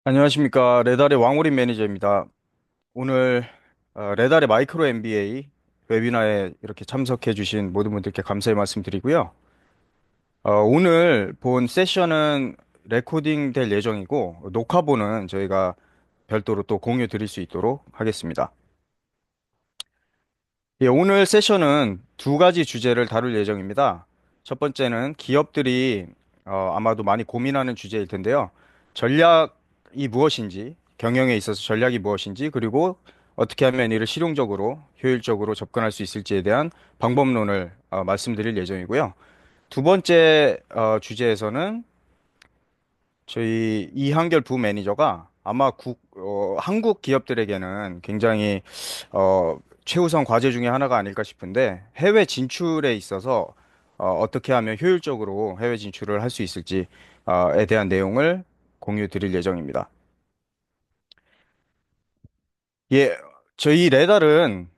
안녕하십니까. 레달의 왕우림 매니저입니다. 오늘 레달의 마이크로 MBA 웨비나에 이렇게 참석해 주신 모든 분들께 감사의 말씀 드리고요. 오늘 본 세션은 레코딩 될 예정이고 녹화본은 저희가 별도로 또 공유 드릴 수 있도록 하겠습니다. 예, 오늘 세션은 두 가지 주제를 다룰 예정입니다. 첫 번째는 기업들이 아마도 많이 고민하는 주제일 텐데요. 전략이 무엇인지, 경영에 있어서 전략이 무엇인지, 그리고 어떻게 하면 이를 실용적으로, 효율적으로 접근할 수 있을지에 대한 방법론을 말씀드릴 예정이고요. 두 번째 주제에서는 저희 이한결 부매니저가 아마 한국 기업들에게는 굉장히 최우선 과제 중에 하나가 아닐까 싶은데 해외 진출에 있어서 떻게 하면 효율적으로 해외 진출을 할 수 있을지에 대한 내용을 공유 드릴 예정입니다. 예, 저희 레달은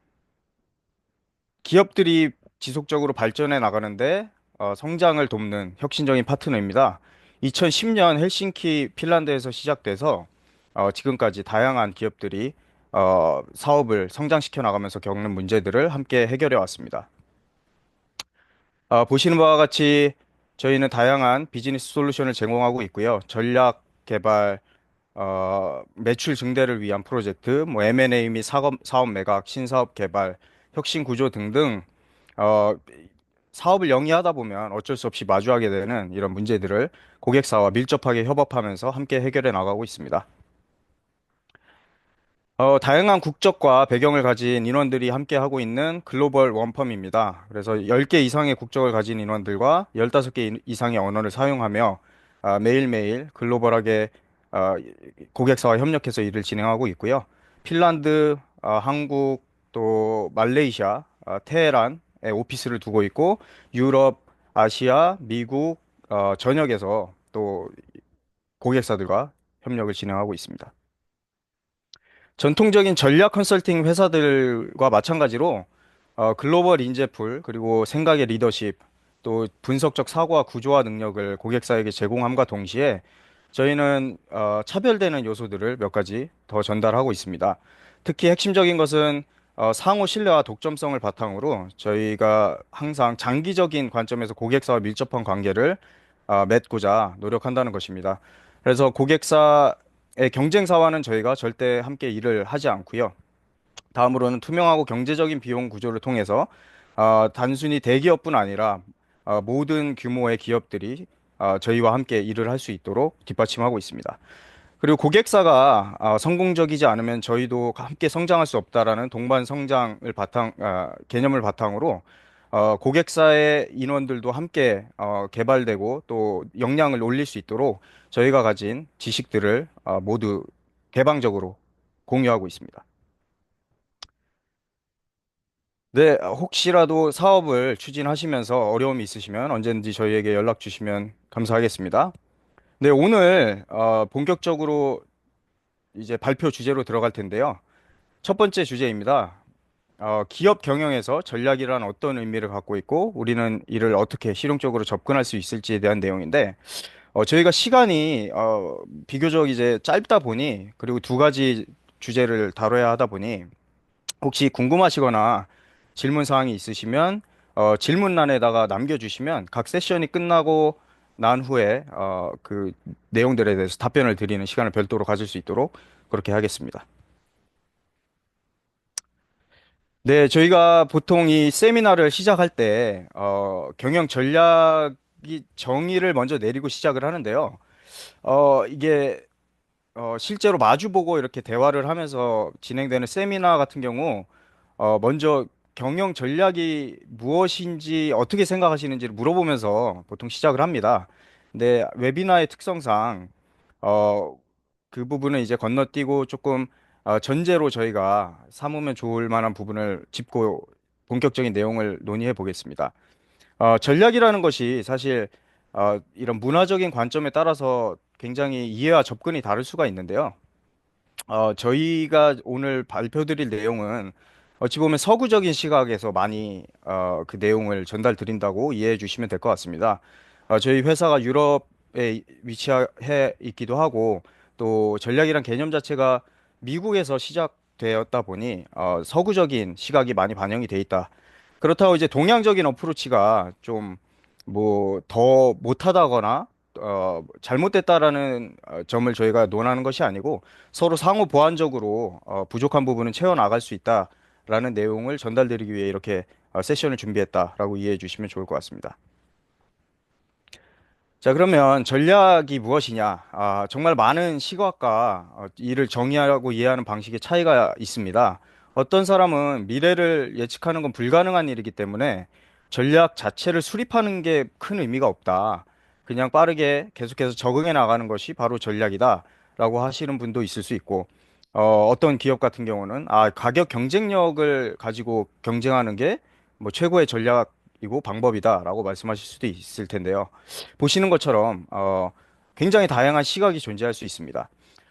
기업들이 지속적으로 발전해 나가는데 성장을 돕는 혁신적인 파트너입니다. 2010년 헬싱키 핀란드에서 시작돼서 지금까지 다양한 기업들이 사업을 성장시켜 나가면서 겪는 문제들을 함께 해결해 왔습니다. 보시는 바와 같이 저희는 다양한 비즈니스 솔루션을 제공하고 있고요. 전략 개발, 매출 증대를 위한 프로젝트, 뭐 M&A 및 사업 매각, 신사업 개발, 혁신 구조 등등 어, 사업을 영위하다 보면 어쩔 수 없이 마주하게 되는 이런 문제들을 고객사와 밀접하게 협업하면서 함께 해결해 나가고 있습니다. 다양한 국적과 배경을 가진 인원들이 함께 하고 있는 글로벌 원펌입니다. 그래서 10개 이상의 국적을 가진 인원들과 15개 이상의 언어를 사용하며 매일매일 글로벌하게 아, 고객사와 협력해서 일을 진행하고 있고요. 핀란드, 한국, 또 말레이시아, 테헤란에 오피스를 두고 있고 유럽, 아시아, 미국 전역에서 또 고객사들과 협력을 진행하고 있습니다. 전통적인 전략 컨설팅 회사들과 마찬가지로 글로벌 인재풀 그리고 생각의 리더십 또 분석적 사고와 구조화 능력을 고객사에게 제공함과 동시에 저희는 차별되는 요소들을 몇 가지 더 전달하고 있습니다. 특히 핵심적인 것은 상호 신뢰와 독점성을 바탕으로 저희가 항상 장기적인 관점에서 고객사와 밀접한 관계를 맺고자 노력한다는 것입니다. 그래서 고객사의 경쟁사와는 저희가 절대 함께 일을 하지 않고요. 다음으로는 투명하고 경제적인 비용 구조를 통해서 단순히 대기업뿐 아니라 모든 규모의 기업들이 저희와 함께 일을 할 수 있도록 뒷받침하고 있습니다. 그리고 고객사가 성공적이지 않으면 저희도 함께 성장할 수 없다라는 동반 성장을 개념을 바탕으로 고객사의 인원들도 함께 개발되고 또 역량을 올릴 수 있도록 저희가 가진 지식들을 모두 개방적으로 공유하고 있습니다. 네, 혹시라도 사업을 추진하시면서 어려움이 있으시면 언제든지 저희에게 연락 주시면 감사하겠습니다. 네, 오늘 본격적으로 이제 발표 주제로 들어갈 텐데요. 첫 번째 주제입니다. 기업 경영에서 전략이란 어떤 의미를 갖고 있고 우리는 이를 어떻게 실용적으로 접근할 수 있을지에 대한 내용인데 저희가 시간이 비교적 이제 짧다 보니 그리고 두 가지 주제를 다뤄야 하다 보니 혹시 궁금하시거나 질문 사항이 있으시면 질문란에다가 남겨주시면 각 세션이 끝나고 난 후에 그 내용들에 대해서 답변을 드리는 시간을 별도로 가질 수 있도록 그렇게 하겠습니다. 네, 저희가 보통 이 세미나를 시작할 때 경영 전략이 정의를 먼저 내리고 시작을 하는데요. 이게 실제로 마주보고 이렇게 대화를 하면서 진행되는 세미나 같은 경우 먼저 경영 전략이 무엇인지 어떻게 생각하시는지를 물어보면서 보통 시작을 합니다. 근데 웨비나의 특성상 어, 그 부분은 이제 건너뛰고 조금 전제로 저희가 삼으면 좋을 만한 부분을 짚고 본격적인 내용을 논의해 보겠습니다. 전략이라는 것이 사실 이런 문화적인 관점에 따라서 굉장히 이해와 접근이 다를 수가 있는데요. 저희가 오늘 발표드릴 내용은 어찌 보면 서구적인 시각에서 많이 그 내용을 전달 드린다고 이해해 주시면 될 것 같습니다. 저희 회사가 유럽에 위치해 있기도 하고 또 전략이란 개념 자체가 미국에서 시작되었다 보니 서구적인 시각이 많이 반영이 돼 있다. 그렇다고 이제 동양적인 어프로치가 좀 뭐 더 못하다거나 잘못됐다라는 점을 저희가 논하는 것이 아니고 서로 상호 보완적으로 부족한 부분은 채워 나갈 수 있다라는 내용을 전달드리기 위해 이렇게 세션을 준비했다라고 이해해 주시면 좋을 것 같습니다. 자, 그러면 전략이 무엇이냐? 정말 많은 시각과 이를 정의하고 이해하는 방식의 차이가 있습니다. 어떤 사람은 미래를 예측하는 건 불가능한 일이기 때문에 전략 자체를 수립하는 게 큰 의미가 없다. 그냥 빠르게 계속해서 적응해 나가는 것이 바로 전략이다. 라고 하시는 분도 있을 수 있고, 어떤 기업 같은 경우는, 가격 경쟁력을 가지고 경쟁하는 게 뭐 최고의 전략이고 방법이다라고 말씀하실 수도 있을 텐데요. 보시는 것처럼 굉장히 다양한 시각이 존재할 수 있습니다.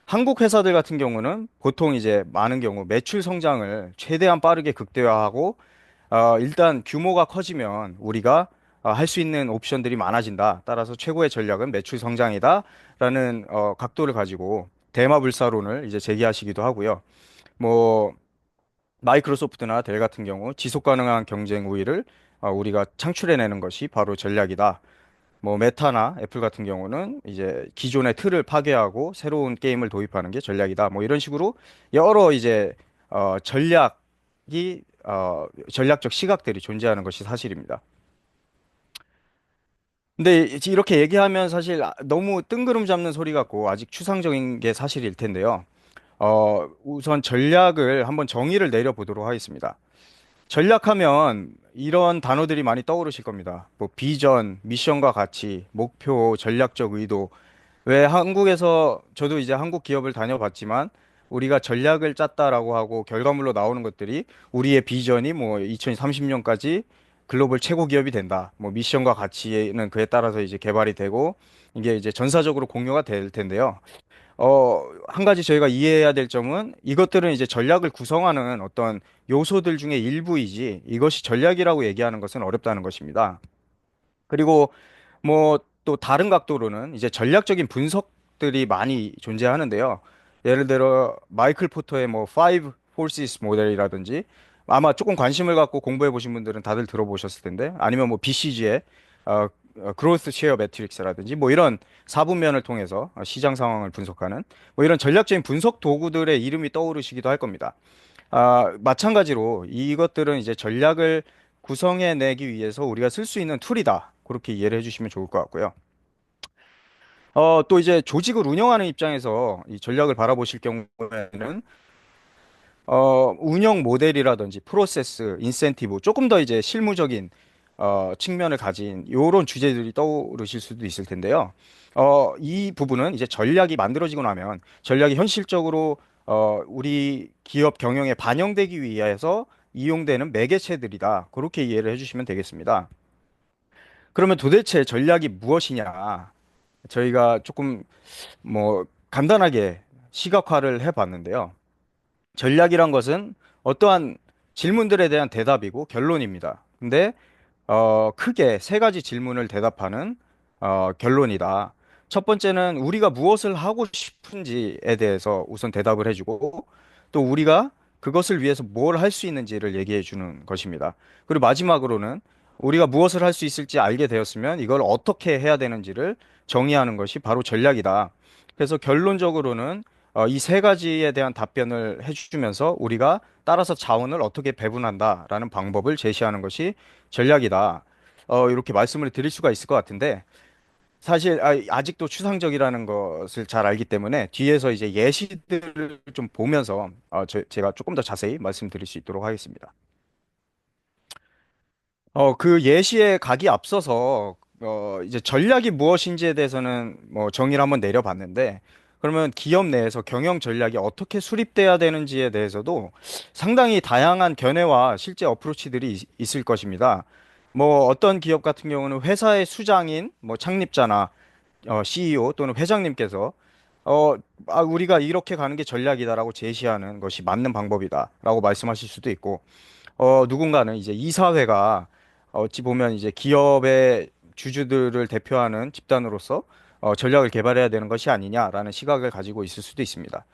한국 회사들 같은 경우는 보통 이제 많은 경우 매출 성장을 최대한 빠르게 극대화하고 일단 규모가 커지면 우리가 할 수 있는 옵션들이 많아진다. 따라서 최고의 전략은 매출 성장이다라는 각도를 가지고 대마불사론을 이제 제기하시기도 하고요. 뭐 마이크로소프트나 델 같은 경우 지속 가능한 경쟁 우위를 우리가 창출해내는 것이 바로 전략이다. 뭐 메타나 애플 같은 경우는 이제 기존의 틀을 파괴하고 새로운 게임을 도입하는 게 전략이다. 뭐 이런 식으로 여러 이제 전략적 시각들이 존재하는 것이 사실입니다. 근데 이렇게 얘기하면 사실 너무 뜬구름 잡는 소리 같고 아직 추상적인 게 사실일 텐데요. 우선 전략을 한번 정의를 내려보도록 하겠습니다. 전략하면 이런 단어들이 많이 떠오르실 겁니다. 뭐 비전, 미션과 가치, 목표, 전략적 의도. 왜 한국에서 저도 이제 한국 기업을 다녀봤지만 우리가 전략을 짰다라고 하고 결과물로 나오는 것들이 우리의 비전이 뭐 2030년까지 글로벌 최고 기업이 된다. 뭐 미션과 가치는 그에 따라서 이제 개발이 되고 이게 이제 전사적으로 공유가 될 텐데요. 한 가지 저희가 이해해야 될 점은 이것들은 이제 전략을 구성하는 어떤 요소들 중에 일부이지 이것이 전략이라고 얘기하는 것은 어렵다는 것입니다. 그리고 뭐 또 다른 각도로는 이제 전략적인 분석들이 많이 존재하는데요. 예를 들어 마이클 포터의 뭐 Five Forces 모델이라든지 아마 조금 관심을 갖고 공부해 보신 분들은 다들 들어보셨을 텐데 아니면 뭐 BCG의 그로스 쉐어 매트릭스라든지 뭐 이런 사분면을 통해서 시장 상황을 분석하는 뭐 이런 전략적인 분석 도구들의 이름이 떠오르시기도 할 겁니다. 마찬가지로 이것들은 이제 전략을 구성해내기 위해서 우리가 쓸 수 있는 툴이다. 그렇게 이해를 해주시면 좋을 것 같고요. 또 이제 조직을 운영하는 입장에서 이 전략을 바라보실 경우에는 운영 모델이라든지 프로세스, 인센티브 조금 더 이제 실무적인 측면을 가진 이런 주제들이 떠오르실 수도 있을 텐데요. 이 부분은 이제 전략이 만들어지고 나면 전략이 현실적으로 우리 기업 경영에 반영되기 위해서 이용되는 매개체들이다. 그렇게 이해를 해주시면 되겠습니다. 그러면 도대체 전략이 무엇이냐? 저희가 조금 뭐 간단하게 시각화를 해봤는데요. 전략이란 것은 어떠한 질문들에 대한 대답이고 결론입니다. 근데 크게 세 가지 질문을 대답하는 결론이다. 첫 번째는 우리가 무엇을 하고 싶은지에 대해서 우선 대답을 해주고 또 우리가 그것을 위해서 뭘 할 수 있는지를 얘기해 주는 것입니다. 그리고 마지막으로는 우리가 무엇을 할 수 있을지 알게 되었으면 이걸 어떻게 해야 되는지를 정의하는 것이 바로 전략이다. 그래서 결론적으로는 이 세 가지에 대한 답변을 해주면서 우리가 따라서 자원을 어떻게 배분한다라는 방법을 제시하는 것이 전략이다. 이렇게 말씀을 드릴 수가 있을 것 같은데 사실 아직도 추상적이라는 것을 잘 알기 때문에 뒤에서 이제 예시들을 좀 보면서 제가 조금 더 자세히 말씀드릴 수 있도록 하겠습니다. 그 예시에 가기 앞서서 이제 전략이 무엇인지에 대해서는 뭐 정의를 한번 내려봤는데 그러면 기업 내에서 경영 전략이 어떻게 수립돼야 되는지에 대해서도 상당히 다양한 견해와 실제 어프로치들이 있을 것입니다. 뭐 어떤 기업 같은 경우는 회사의 수장인 뭐 창립자나 CEO 또는 회장님께서 어, 우리가 이렇게 가는 게 전략이다라고 제시하는 것이 맞는 방법이다라고 말씀하실 수도 있고 누군가는 이제 이사회가 어찌 보면 이제 기업의 주주들을 대표하는 집단으로서 전략을 개발해야 되는 것이 아니냐라는 시각을 가지고 있을 수도 있습니다.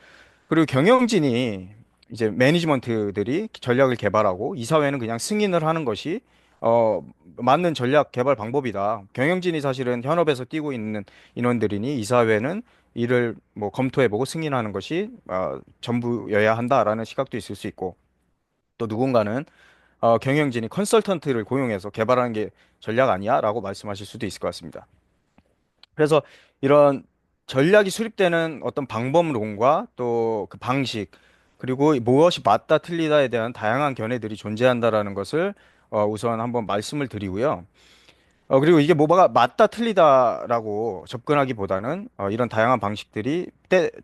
그리고 경영진이 이제 매니지먼트들이 전략을 개발하고 이사회는 그냥 승인을 하는 것이 어, 맞는 전략 개발 방법이다. 경영진이 사실은 현업에서 뛰고 있는 인원들이니 이사회는 이를 뭐 검토해보고 승인하는 것이 전부여야 한다라는 시각도 있을 수 있고 또 누군가는 경영진이 컨설턴트를 고용해서 개발하는 게 전략 아니야라고 말씀하실 수도 있을 것 같습니다. 그래서 이런 전략이 수립되는 어떤 방법론과 또 그 방식 그리고 무엇이 맞다 틀리다에 대한 다양한 견해들이 존재한다라는 것을 우선 한번 말씀을 드리고요. 그리고 이게 뭐가 맞다 틀리다라고 접근하기보다는 이런 다양한 방식들이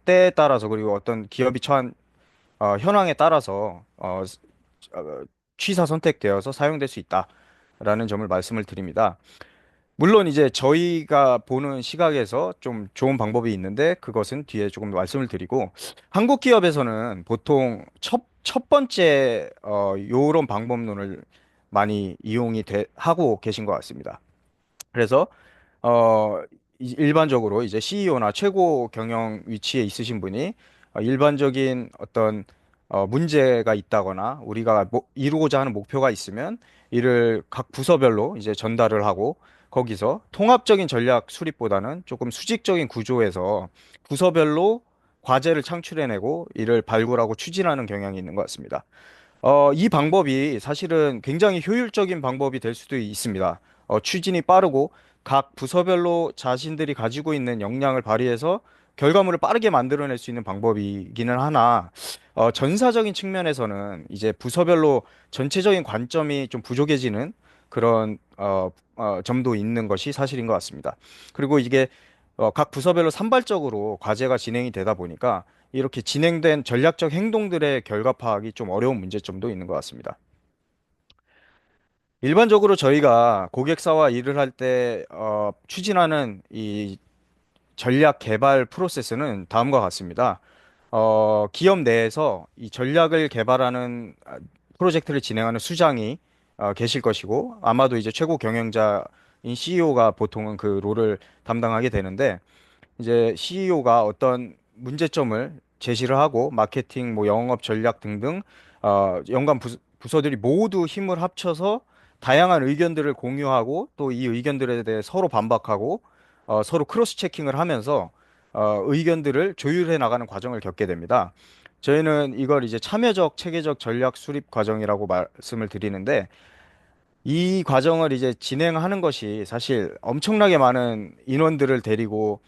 때에 따라서 그리고 어떤 기업이 처한 현황에 따라서 취사 선택되어서 사용될 수 있다라는 점을 말씀을 드립니다. 물론 이제 저희가 보는 시각에서 좀 좋은 방법이 있는데 그것은 뒤에 조금 말씀을 드리고 한국 기업에서는 보통 첫 번째 요런 방법론을 많이 하고 계신 것 같습니다. 그래서 일반적으로 이제 CEO나 최고 경영 위치에 있으신 분이 일반적인 어떤 문제가 있다거나 우리가 이루고자 하는 목표가 있으면 이를 각 부서별로 이제 전달을 하고 거기서 통합적인 전략 수립보다는 조금 수직적인 구조에서 부서별로 과제를 창출해내고 이를 발굴하고 추진하는 경향이 있는 것 같습니다. 이 방법이 사실은 굉장히 효율적인 방법이 될 수도 있습니다. 추진이 빠르고 각 부서별로 자신들이 가지고 있는 역량을 발휘해서 결과물을 빠르게 만들어낼 수 있는 방법이기는 하나, 전사적인 측면에서는 이제 부서별로 전체적인 관점이 좀 부족해지는 그런 점도 있는 것이 사실인 것 같습니다. 그리고 이게 각 부서별로 산발적으로 과제가 진행이 되다 보니까 이렇게 진행된 전략적 행동들의 결과 파악이 좀 어려운 문제점도 있는 것 같습니다. 일반적으로 저희가 고객사와 일을 할 때 추진하는 이 전략 개발 프로세스는 다음과 같습니다. 기업 내에서 이 전략을 개발하는 프로젝트를 진행하는 수장이 계실 것이고 아마도 이제 최고 경영자인 CEO가 보통은 그 롤을 담당하게 되는데 이제 CEO가 어떤 문제점을 제시를 하고 마케팅, 뭐 영업 전략 등등 연관 부서들이 모두 힘을 합쳐서 다양한 의견들을 공유하고 또 이 의견들에 대해 서로 반박하고 서로 크로스 체킹을 하면서 의견들을 조율해 나가는 과정을 겪게 됩니다. 저희는 이걸 이제 참여적 체계적 전략 수립 과정이라고 말씀을 드리는데 이 과정을 이제 진행하는 것이 사실 엄청나게 많은 인원들을 데리고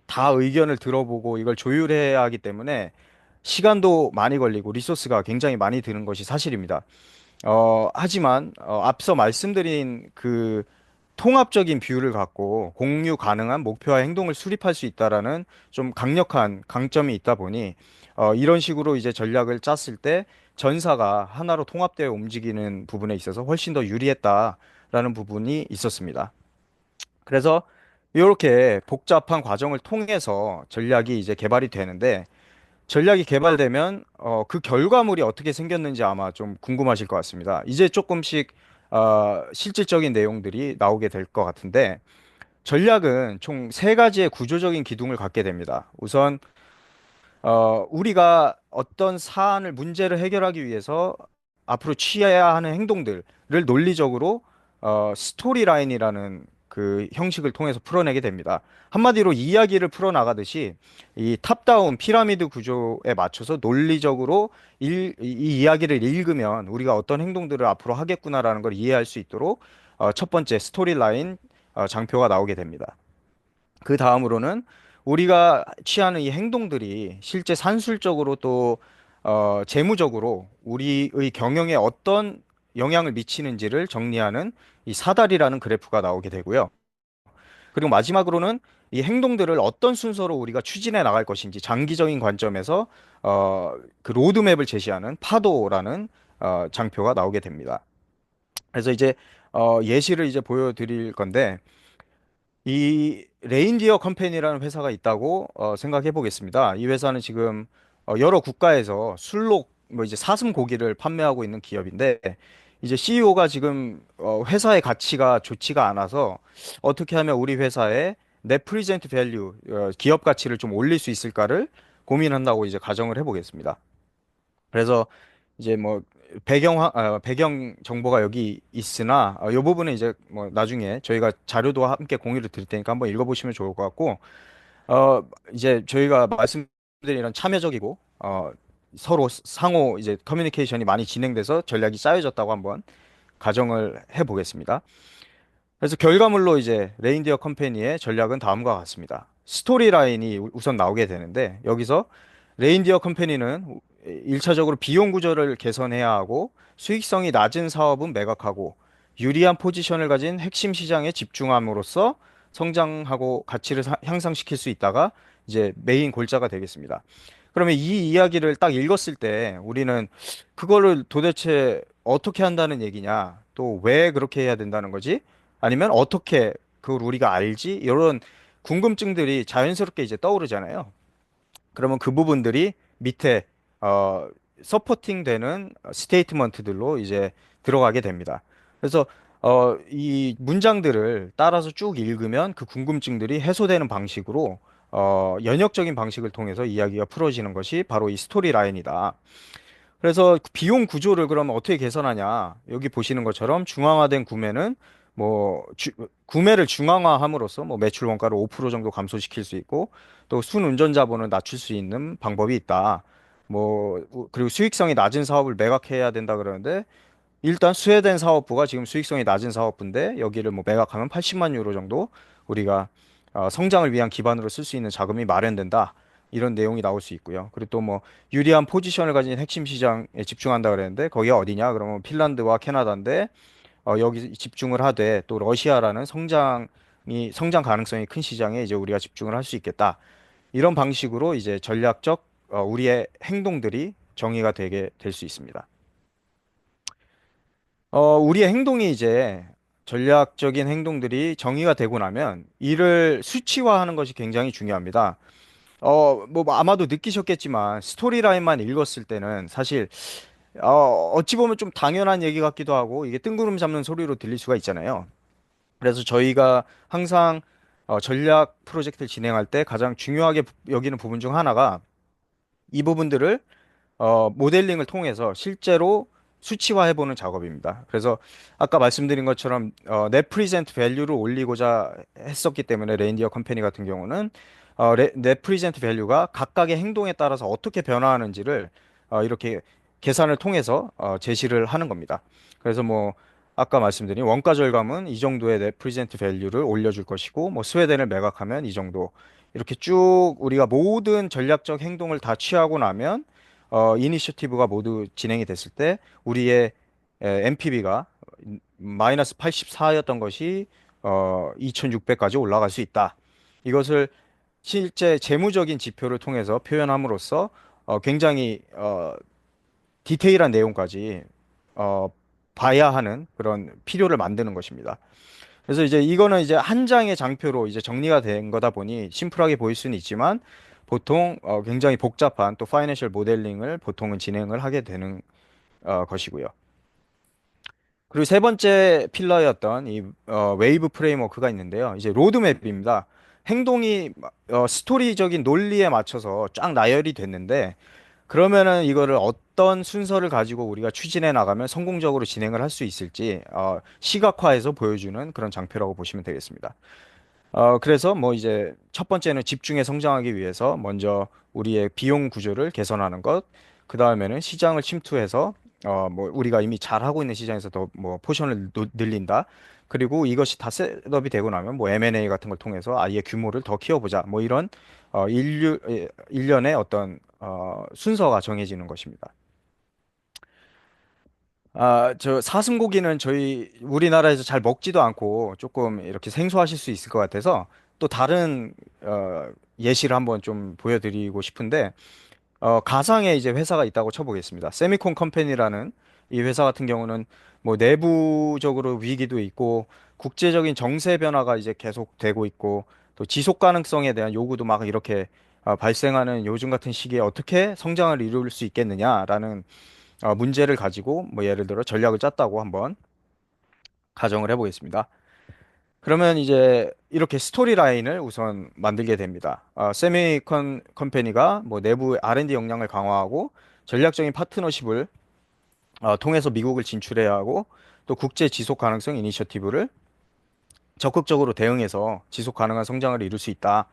다 의견을 들어보고 이걸 조율해야 하기 때문에 시간도 많이 걸리고 리소스가 굉장히 많이 드는 것이 사실입니다. 하지만 앞서 말씀드린 그 통합적인 비율을 갖고 공유 가능한 목표와 행동을 수립할 수 있다라는 좀 강력한 강점이 있다 보니 이런 식으로 이제 전략을 짰을 때 전사가 하나로 통합되어 움직이는 부분에 있어서 훨씬 더 유리했다라는 부분이 있었습니다. 그래서 이렇게 복잡한 과정을 통해서 전략이 이제 개발이 되는데 전략이 개발되면 그 결과물이 어떻게 생겼는지 아마 좀 궁금하실 것 같습니다. 이제 조금씩 실질적인 내용들이 나오게 될 것 같은데 전략은 총 세 가지의 구조적인 기둥을 갖게 됩니다. 우선 우리가 어떤 사안을 문제를 해결하기 위해서 앞으로 취해야 하는 행동들을 논리적으로 스토리라인이라는 그 형식을 통해서 풀어내게 됩니다. 한마디로 이야기를 풀어나가듯이 이 탑다운 피라미드 구조에 맞춰서 논리적으로 이 이야기를 읽으면 우리가 어떤 행동들을 앞으로 하겠구나라는 걸 이해할 수 있도록 첫 번째 스토리라인 장표가 나오게 됩니다. 그 다음으로는 우리가 취하는 이 행동들이 실제 산술적으로 또 재무적으로 우리의 경영에 어떤 영향을 미치는지를 정리하는 이 사다리라는 그래프가 나오게 되고요. 그리고 마지막으로는 이 행동들을 어떤 순서로 우리가 추진해 나갈 것인지 장기적인 관점에서 그 로드맵을 제시하는 파도라는 장표가 나오게 됩니다. 그래서 이제 예시를 이제 보여드릴 건데 이 레인디어 컴퍼니라는 회사가 있다고 생각해 보겠습니다. 이 회사는 지금 여러 국가에서 술록 뭐 이제 사슴 고기를 판매하고 있는 기업인데 이제 CEO가 지금 회사의 가치가 좋지가 않아서 어떻게 하면 우리 회사의 net present value, 기업 가치를 좀 올릴 수 있을까를 고민한다고 이제 가정을 해보겠습니다. 그래서 이제 뭐 배경 정보가 여기 있으나 이 부분은 이제 뭐 나중에 저희가 자료도 함께 공유를 드릴 테니까 한번 읽어보시면 좋을 것 같고 어 이제 저희가 말씀드린 이런 참여적이고 서로 상호 이제 커뮤니케이션이 많이 진행돼서 전략이 짜여졌다고 한번 가정을 해보겠습니다. 그래서 결과물로 이제 레인디어 컴퍼니의 전략은 다음과 같습니다. 스토리 라인이 우선 나오게 되는데 여기서 레인디어 컴퍼니는 1차적으로 비용 구조를 개선해야 하고 수익성이 낮은 사업은 매각하고 유리한 포지션을 가진 핵심 시장에 집중함으로써 성장하고 가치를 향상시킬 수 있다가 이제 메인 골자가 되겠습니다. 그러면 이 이야기를 딱 읽었을 때 우리는 그거를 도대체 어떻게 한다는 얘기냐, 또 왜 그렇게 해야 된다는 거지? 아니면 어떻게 그걸 우리가 알지? 이런 궁금증들이 자연스럽게 이제 떠오르잖아요. 그러면 그 부분들이 밑에 어 서포팅 되는 스테이트먼트들로 이제 들어가게 됩니다. 그래서 이 문장들을 따라서 쭉 읽으면 그 궁금증들이 해소되는 방식으로 연역적인 방식을 통해서 이야기가 풀어지는 것이 바로 이 스토리 라인이다. 그래서 그 비용 구조를 그러면 어떻게 개선하냐? 여기 보시는 것처럼 중앙화된 구매는 뭐 구매를 중앙화함으로써 뭐 매출 원가를 5% 정도 감소시킬 수 있고 또 순운전 자본을 낮출 수 있는 방법이 있다. 뭐 그리고 수익성이 낮은 사업을 매각해야 된다 그러는데 일단 스웨덴 사업부가 지금 수익성이 낮은 사업부인데 여기를 뭐 매각하면 80만 유로 정도 우리가 성장을 위한 기반으로 쓸 수 있는 자금이 마련된다. 이런 내용이 나올 수 있고요. 그리고 또 뭐 유리한 포지션을 가진 핵심 시장에 집중한다 그랬는데 거기가 어디냐? 그러면 핀란드와 캐나다인데 여기 집중을 하되 또 러시아라는 성장 가능성이 큰 시장에 이제 우리가 집중을 할 수 있겠다. 이런 방식으로 이제 전략적 우리의 행동들이 정의가 되게 될 수 있습니다. 우리의 행동이 이제 전략적인 행동들이 정의가 되고 나면 이를 수치화하는 것이 굉장히 중요합니다. 뭐 아마도 느끼셨겠지만 스토리라인만 읽었을 때는 사실 어찌 보면 좀 당연한 얘기 같기도 하고 이게 뜬구름 잡는 소리로 들릴 수가 있잖아요. 그래서 저희가 항상 전략 프로젝트를 진행할 때 가장 중요하게 여기는 부분 중 하나가 이 부분들을 모델링을 통해서 실제로 수치화해보는 작업입니다. 그래서 아까 말씀드린 것처럼 net present value를 올리고자 했었기 때문에 레인디어 컴퍼니 같은 경우는 net present value가 각각의 행동에 따라서 어떻게 변화하는지를 이렇게 계산을 통해서 제시를 하는 겁니다. 그래서 뭐 아까 말씀드린 원가 절감은 이 정도의 net present value를 올려줄 것이고 뭐 스웨덴을 매각하면 이 정도 이렇게 쭉 우리가 모든 전략적 행동을 다 취하고 나면 이니셔티브가 모두 진행이 됐을 때 우리의 MPB가 마이너스 84였던 것이 2600까지 올라갈 수 있다. 이것을 실제 재무적인 지표를 통해서 표현함으로써 굉장히 디테일한 내용까지 어, 봐야 하는 그런 필요를 만드는 것입니다. 그래서 이제 이거는 이제 한 장의 장표로 이제 정리가 된 거다 보니 심플하게 보일 수는 있지만 보통 굉장히 복잡한 또 파이낸셜 모델링을 보통은 진행을 하게 되는 것이고요. 그리고 세 번째 필러였던 이 웨이브 프레임워크가 있는데요. 이제 로드맵입니다. 행동이 스토리적인 논리에 맞춰서 쫙 나열이 됐는데 그러면은 이거를 어떤 순서를 가지고 우리가 추진해 나가면 성공적으로 진행을 할 수 있을지 시각화해서 보여주는 그런 장표라고 보시면 되겠습니다. 그래서 뭐 이제 첫 번째는 집중해 성장하기 위해서 먼저 우리의 비용 구조를 개선하는 것, 그 다음에는 시장을 침투해서 뭐 우리가 이미 잘 하고 있는 시장에서 더 뭐 포션을 늘린다. 그리고 이것이 다 셋업이 되고 나면 뭐 M&A 같은 걸 통해서 아예 규모를 더 키워보자. 뭐 이런 일련의 어떤 순서가 정해지는 것입니다. 저 사슴고기는 저희 우리나라에서 잘 먹지도 않고 조금 이렇게 생소하실 수 있을 것 같아서 또 다른 예시를 한번 좀 보여드리고 싶은데 가상의 이제 회사가 있다고 쳐보겠습니다. 세미콘 컴퍼니라는 이 회사 같은 경우는 뭐 내부적으로 위기도 있고 국제적인 정세 변화가 이제 계속되고 있고 또 지속 가능성에 대한 요구도 막 이렇게 발생하는 요즘 같은 시기에 어떻게 성장을 이룰 수 있겠느냐라는 문제를 가지고 뭐 예를 들어 전략을 짰다고 한번 가정을 해보겠습니다. 그러면 이제 이렇게 스토리 라인을 우선 만들게 됩니다. 세미컨 컴퍼니가 뭐 내부 R&D 역량을 강화하고 전략적인 파트너십을 통해서 미국을 진출해야 하고 또 국제 지속 가능성 이니셔티브를 적극적으로 대응해서 지속 가능한 성장을 이룰 수 있다.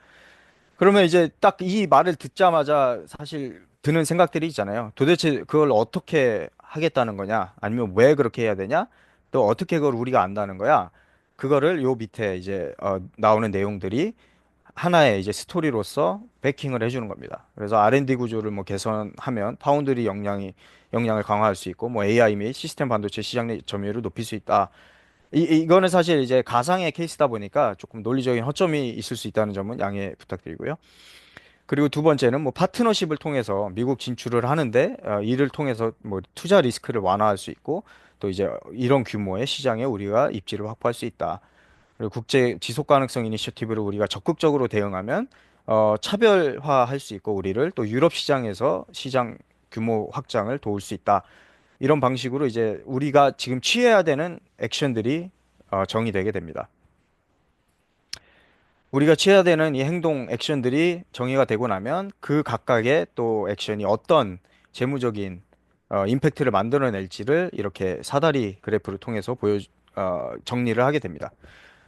그러면 이제 딱 이 말을 듣자마자 사실 드는 생각들이 있잖아요. 도대체 그걸 어떻게 하겠다는 거냐? 아니면 왜 그렇게 해야 되냐? 또 어떻게 그걸 우리가 안다는 거야? 그거를 요 밑에 이제 나오는 내용들이 하나의 이제 스토리로서 베킹을 해주는 겁니다. 그래서 R&D 구조를 뭐 개선하면 파운드리 역량을 강화할 수 있고 뭐 AI 및 시스템 반도체 시장 내 점유율을 높일 수 있다. 이거는 사실 이제 가상의 케이스다 보니까 조금 논리적인 허점이 있을 수 있다는 점은 양해 부탁드리고요. 그리고 두 번째는 뭐 파트너십을 통해서 미국 진출을 하는데 이를 통해서 뭐 투자 리스크를 완화할 수 있고 또 이제 이런 규모의 시장에 우리가 입지를 확보할 수 있다. 그리고 국제 지속 가능성 이니셔티브를 우리가 적극적으로 대응하면 차별화할 수 있고 우리를 또 유럽 시장에서 시장 규모 확장을 도울 수 있다. 이런 방식으로 이제 우리가 지금 취해야 되는 액션들이 정의되게 됩니다. 우리가 취해야 되는 이 행동 액션들이 정의가 되고 나면 그 각각의 또 액션이 어떤 재무적인 임팩트를 만들어낼지를 이렇게 사다리 그래프를 통해서 정리를 하게 됩니다.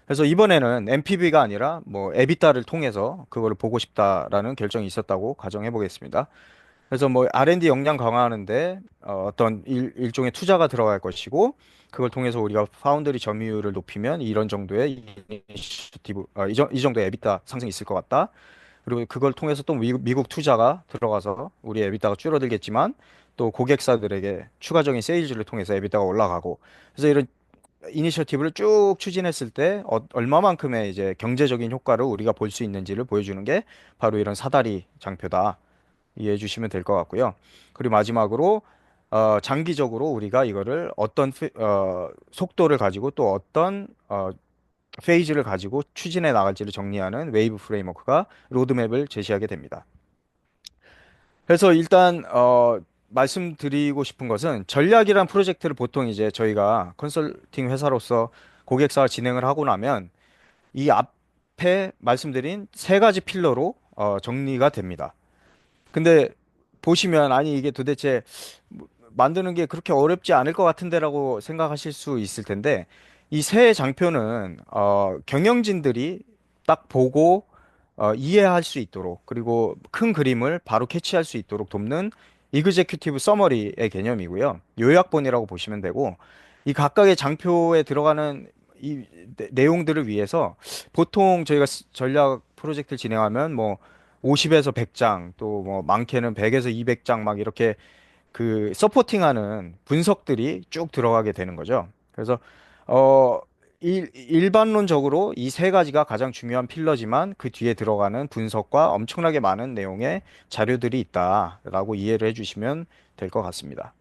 그래서 이번에는 NPV가 아니라 뭐 에비타를 통해서 그거를 보고 싶다라는 결정이 있었다고 가정해 보겠습니다. 그래서 뭐 R&D 역량 강화하는데 어떤 일종의 투자가 들어갈 것이고 그걸 통해서 우리가 파운드리 점유율을 높이면 이런 정도의 이니셔티브, 이 정도의 에비타 상승이 있을 것 같다. 그리고 그걸 통해서 또 미국 투자가 들어가서 우리 에비타가 줄어들겠지만 또 고객사들에게 추가적인 세일즈를 통해서 에비타가 올라가고 그래서 이런 이니셔티브를 쭉 추진했을 때 얼마만큼의 이제 경제적인 효과를 우리가 볼 수 있는지를 보여주는 게 바로 이런 사다리 장표다. 이해해 주시면 될 것 같고요. 그리고 마지막으로 장기적으로 우리가 이거를 어떤 속도를 가지고 또 어떤 페이지를 가지고 추진해 나갈지를 정리하는 웨이브 프레임워크가 로드맵을 제시하게 됩니다. 그래서 일단 말씀드리고 싶은 것은 전략이란 프로젝트를 보통 이제 저희가 컨설팅 회사로서 고객사와 진행을 하고 나면 이 앞에 말씀드린 세 가지 필러로 정리가 됩니다. 근데 보시면 아니 이게 도대체 만드는 게 그렇게 어렵지 않을 것 같은데라고 생각하실 수 있을 텐데 이 새 장표는 경영진들이 딱 보고 이해할 수 있도록 그리고 큰 그림을 바로 캐치할 수 있도록 돕는 이그제큐티브 서머리의 개념이고요. 요약본이라고 보시면 되고 이 각각의 장표에 들어가는 이 내용들을 위해서 보통 저희가 전략 프로젝트를 진행하면 뭐 50에서 100장 또 뭐 많게는 100에서 200장 막 이렇게 그 서포팅하는 분석들이 쭉 들어가게 되는 거죠. 그래서 어 일반론적으로 이 세 가지가 가장 중요한 필러지만 그 뒤에 들어가는 분석과 엄청나게 많은 내용의 자료들이 있다라고 이해를 해주시면 될 것 같습니다.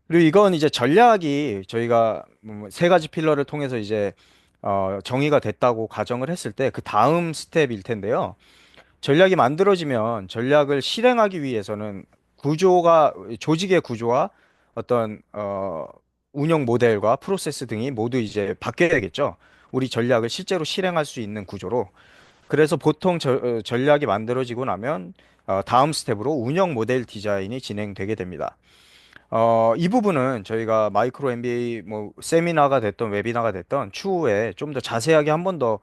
그리고 이건 이제 전략이 저희가 세 가지 필러를 통해서 이제 정의가 됐다고 가정을 했을 때 그 다음 스텝일 텐데요. 전략이 만들어지면 전략을 실행하기 위해서는 조직의 구조와 어떤 운영 모델과 프로세스 등이 모두 이제 바뀌어야겠죠. 우리 전략을 실제로 실행할 수 있는 구조로. 그래서 보통 전략이 만들어지고 나면 다음 스텝으로 운영 모델 디자인이 진행되게 됩니다. 이 부분은 저희가 마이크로 MBA 뭐 세미나가 됐던 웨비나가 됐던 추후에 좀 더 자세하게 한 번 더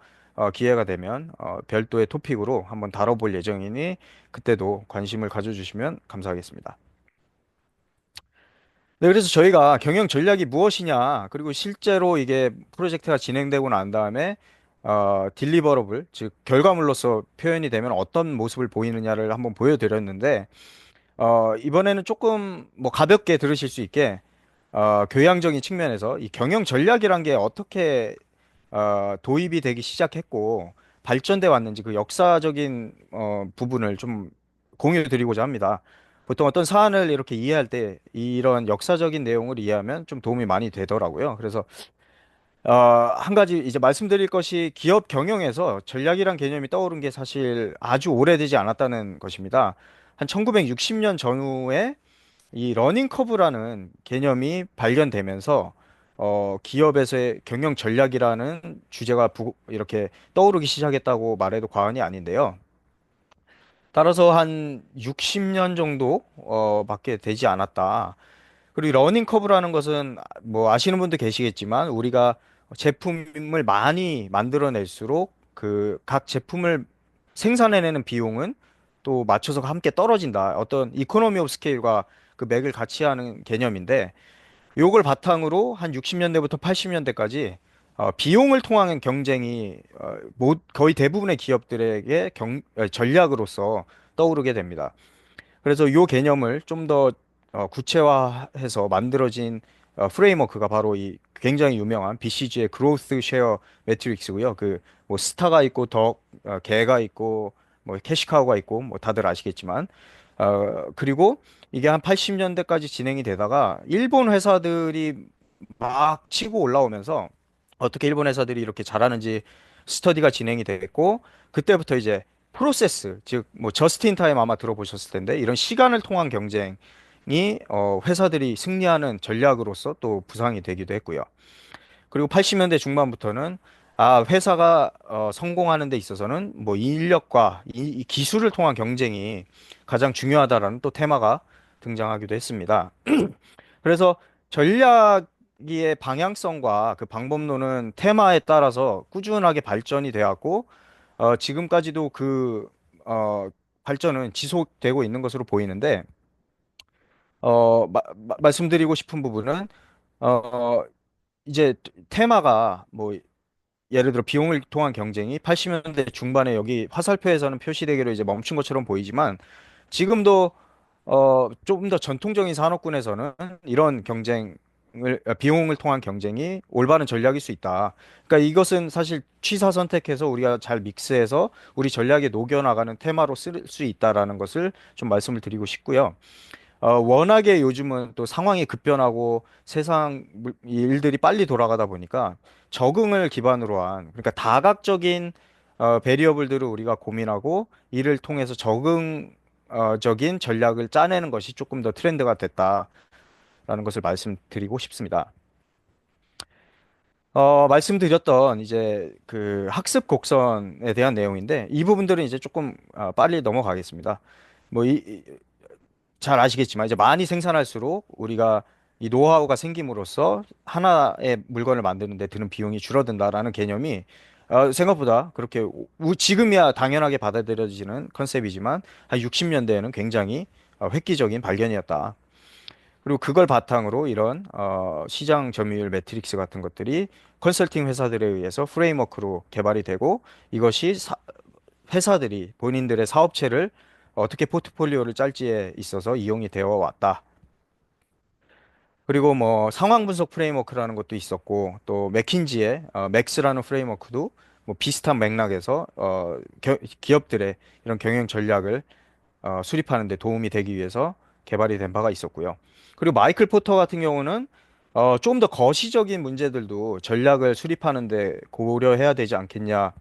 기회가 되면 별도의 토픽으로 한번 다뤄볼 예정이니 그때도 관심을 가져주시면 감사하겠습니다. 네, 그래서 저희가 경영 전략이 무엇이냐, 그리고 실제로 이게 프로젝트가 진행되고 난 다음에 딜리버러블, 즉 결과물로서 표현이 되면 어떤 모습을 보이느냐를 한번 보여드렸는데 이번에는 조금 뭐 가볍게 들으실 수 있게 교양적인 측면에서 이 경영 전략이란 게 어떻게 도입이 되기 시작했고 발전돼 왔는지 그 역사적인 부분을 좀 공유 드리고자 합니다. 보통 어떤 사안을 이렇게 이해할 때 이런 역사적인 내용을 이해하면 좀 도움이 많이 되더라고요. 그래서 한 가지 이제 말씀드릴 것이 기업 경영에서 전략이란 개념이 떠오른 게 사실 아주 오래되지 않았다는 것입니다. 한 1960년 전후에 이 러닝 커브라는 개념이 발견되면서 기업에서의 경영 전략이라는 주제가 이렇게 떠오르기 시작했다고 말해도 과언이 아닌데요. 따라서 한 60년 정도 밖에 되지 않았다. 그리고 러닝 커브라는 것은 뭐 아시는 분도 계시겠지만 우리가 제품을 많이 만들어낼수록 그 각 제품을 생산해내는 비용은 또 맞춰서 함께 떨어진다. 어떤 이코노미 오브 스케일과 그 맥을 같이 하는 개념인데 요걸 바탕으로 한 60년대부터 80년대까지 비용을 통한 경쟁이 거의 대부분의 기업들에게 전략으로서 떠오르게 됩니다. 그래서 이 개념을 좀 더 구체화해서 만들어진 프레임워크가 바로 이 굉장히 유명한 BCG의 그로스 쉐어 매트릭스고요. 그 뭐 스타가 있고 더 개가 있고 뭐 캐시카우가 있고 뭐 다들 아시겠지만 그리고 이게 한 80년대까지 진행이 되다가 일본 회사들이 막 치고 올라오면서 어떻게 일본 회사들이 이렇게 잘하는지 스터디가 진행이 됐고 그때부터 이제 프로세스, 즉 뭐 저스트 인 타임 아마 들어보셨을 텐데 이런 시간을 통한 경쟁이 회사들이 승리하는 전략으로서 또 부상이 되기도 했고요. 그리고 80년대 중반부터는 회사가 성공하는 데 있어서는 뭐 인력과 이 기술을 통한 경쟁이 가장 중요하다라는 또 테마가 등장하기도 했습니다. 그래서 전략의 방향성과 그 방법론은 테마에 따라서 꾸준하게 발전이 되었고, 지금까지도 어, 발전은 지속되고 있는 것으로 보이는데, 말씀드리고 싶은 부분은, 어, 이제 테마가 뭐, 예를 들어 비용을 통한 경쟁이 80년대 중반에 여기 화살표에서는 표시되기로 이제 멈춘 것처럼 보이지만, 지금도 조금 더 전통적인 산업군에서는 이런 비용을 통한 경쟁이 올바른 전략일 수 있다. 그러니까 이것은 사실 취사 선택해서 우리가 잘 믹스해서 우리 전략에 녹여나가는 테마로 쓸 수 있다라는 것을 좀 말씀을 드리고 싶고요. 워낙에 요즘은 또 상황이 급변하고 이 일들이 빨리 돌아가다 보니까 적응을 기반으로 한, 그러니까 다각적인 베리어블들을 우리가 고민하고 이를 통해서 적인 전략을 짜내는 것이 조금 더 트렌드가 됐다라는 것을 말씀드리고 싶습니다. 말씀드렸던 이제 그 학습 곡선에 대한 내용인데 이 부분들은 이제 조금 빨리 넘어가겠습니다. 뭐 잘 아시겠지만 이제 많이 생산할수록 우리가 이 노하우가 생김으로써 하나의 물건을 만드는 데 드는 비용이 줄어든다라는 개념이 생각보다 그렇게 지금이야 당연하게 받아들여지는 컨셉이지만 한 60년대에는 굉장히 획기적인 발견이었다. 그리고 그걸 바탕으로 이런 시장 점유율 매트릭스 같은 것들이 컨설팅 회사들에 의해서 프레임워크로 개발이 되고 이것이 회사들이 본인들의 사업체를 어떻게 포트폴리오를 짤지에 있어서 이용이 되어 왔다. 그리고 뭐 상황 분석 프레임워크라는 것도 있었고 또 맥킨지의 맥스라는 프레임워크도 뭐 비슷한 맥락에서 기업들의 이런 경영 전략을 수립하는 데 도움이 되기 위해서 개발이 된 바가 있었고요. 그리고 마이클 포터 같은 경우는 좀 더 거시적인 문제들도 전략을 수립하는 데 고려해야 되지 않겠냐라는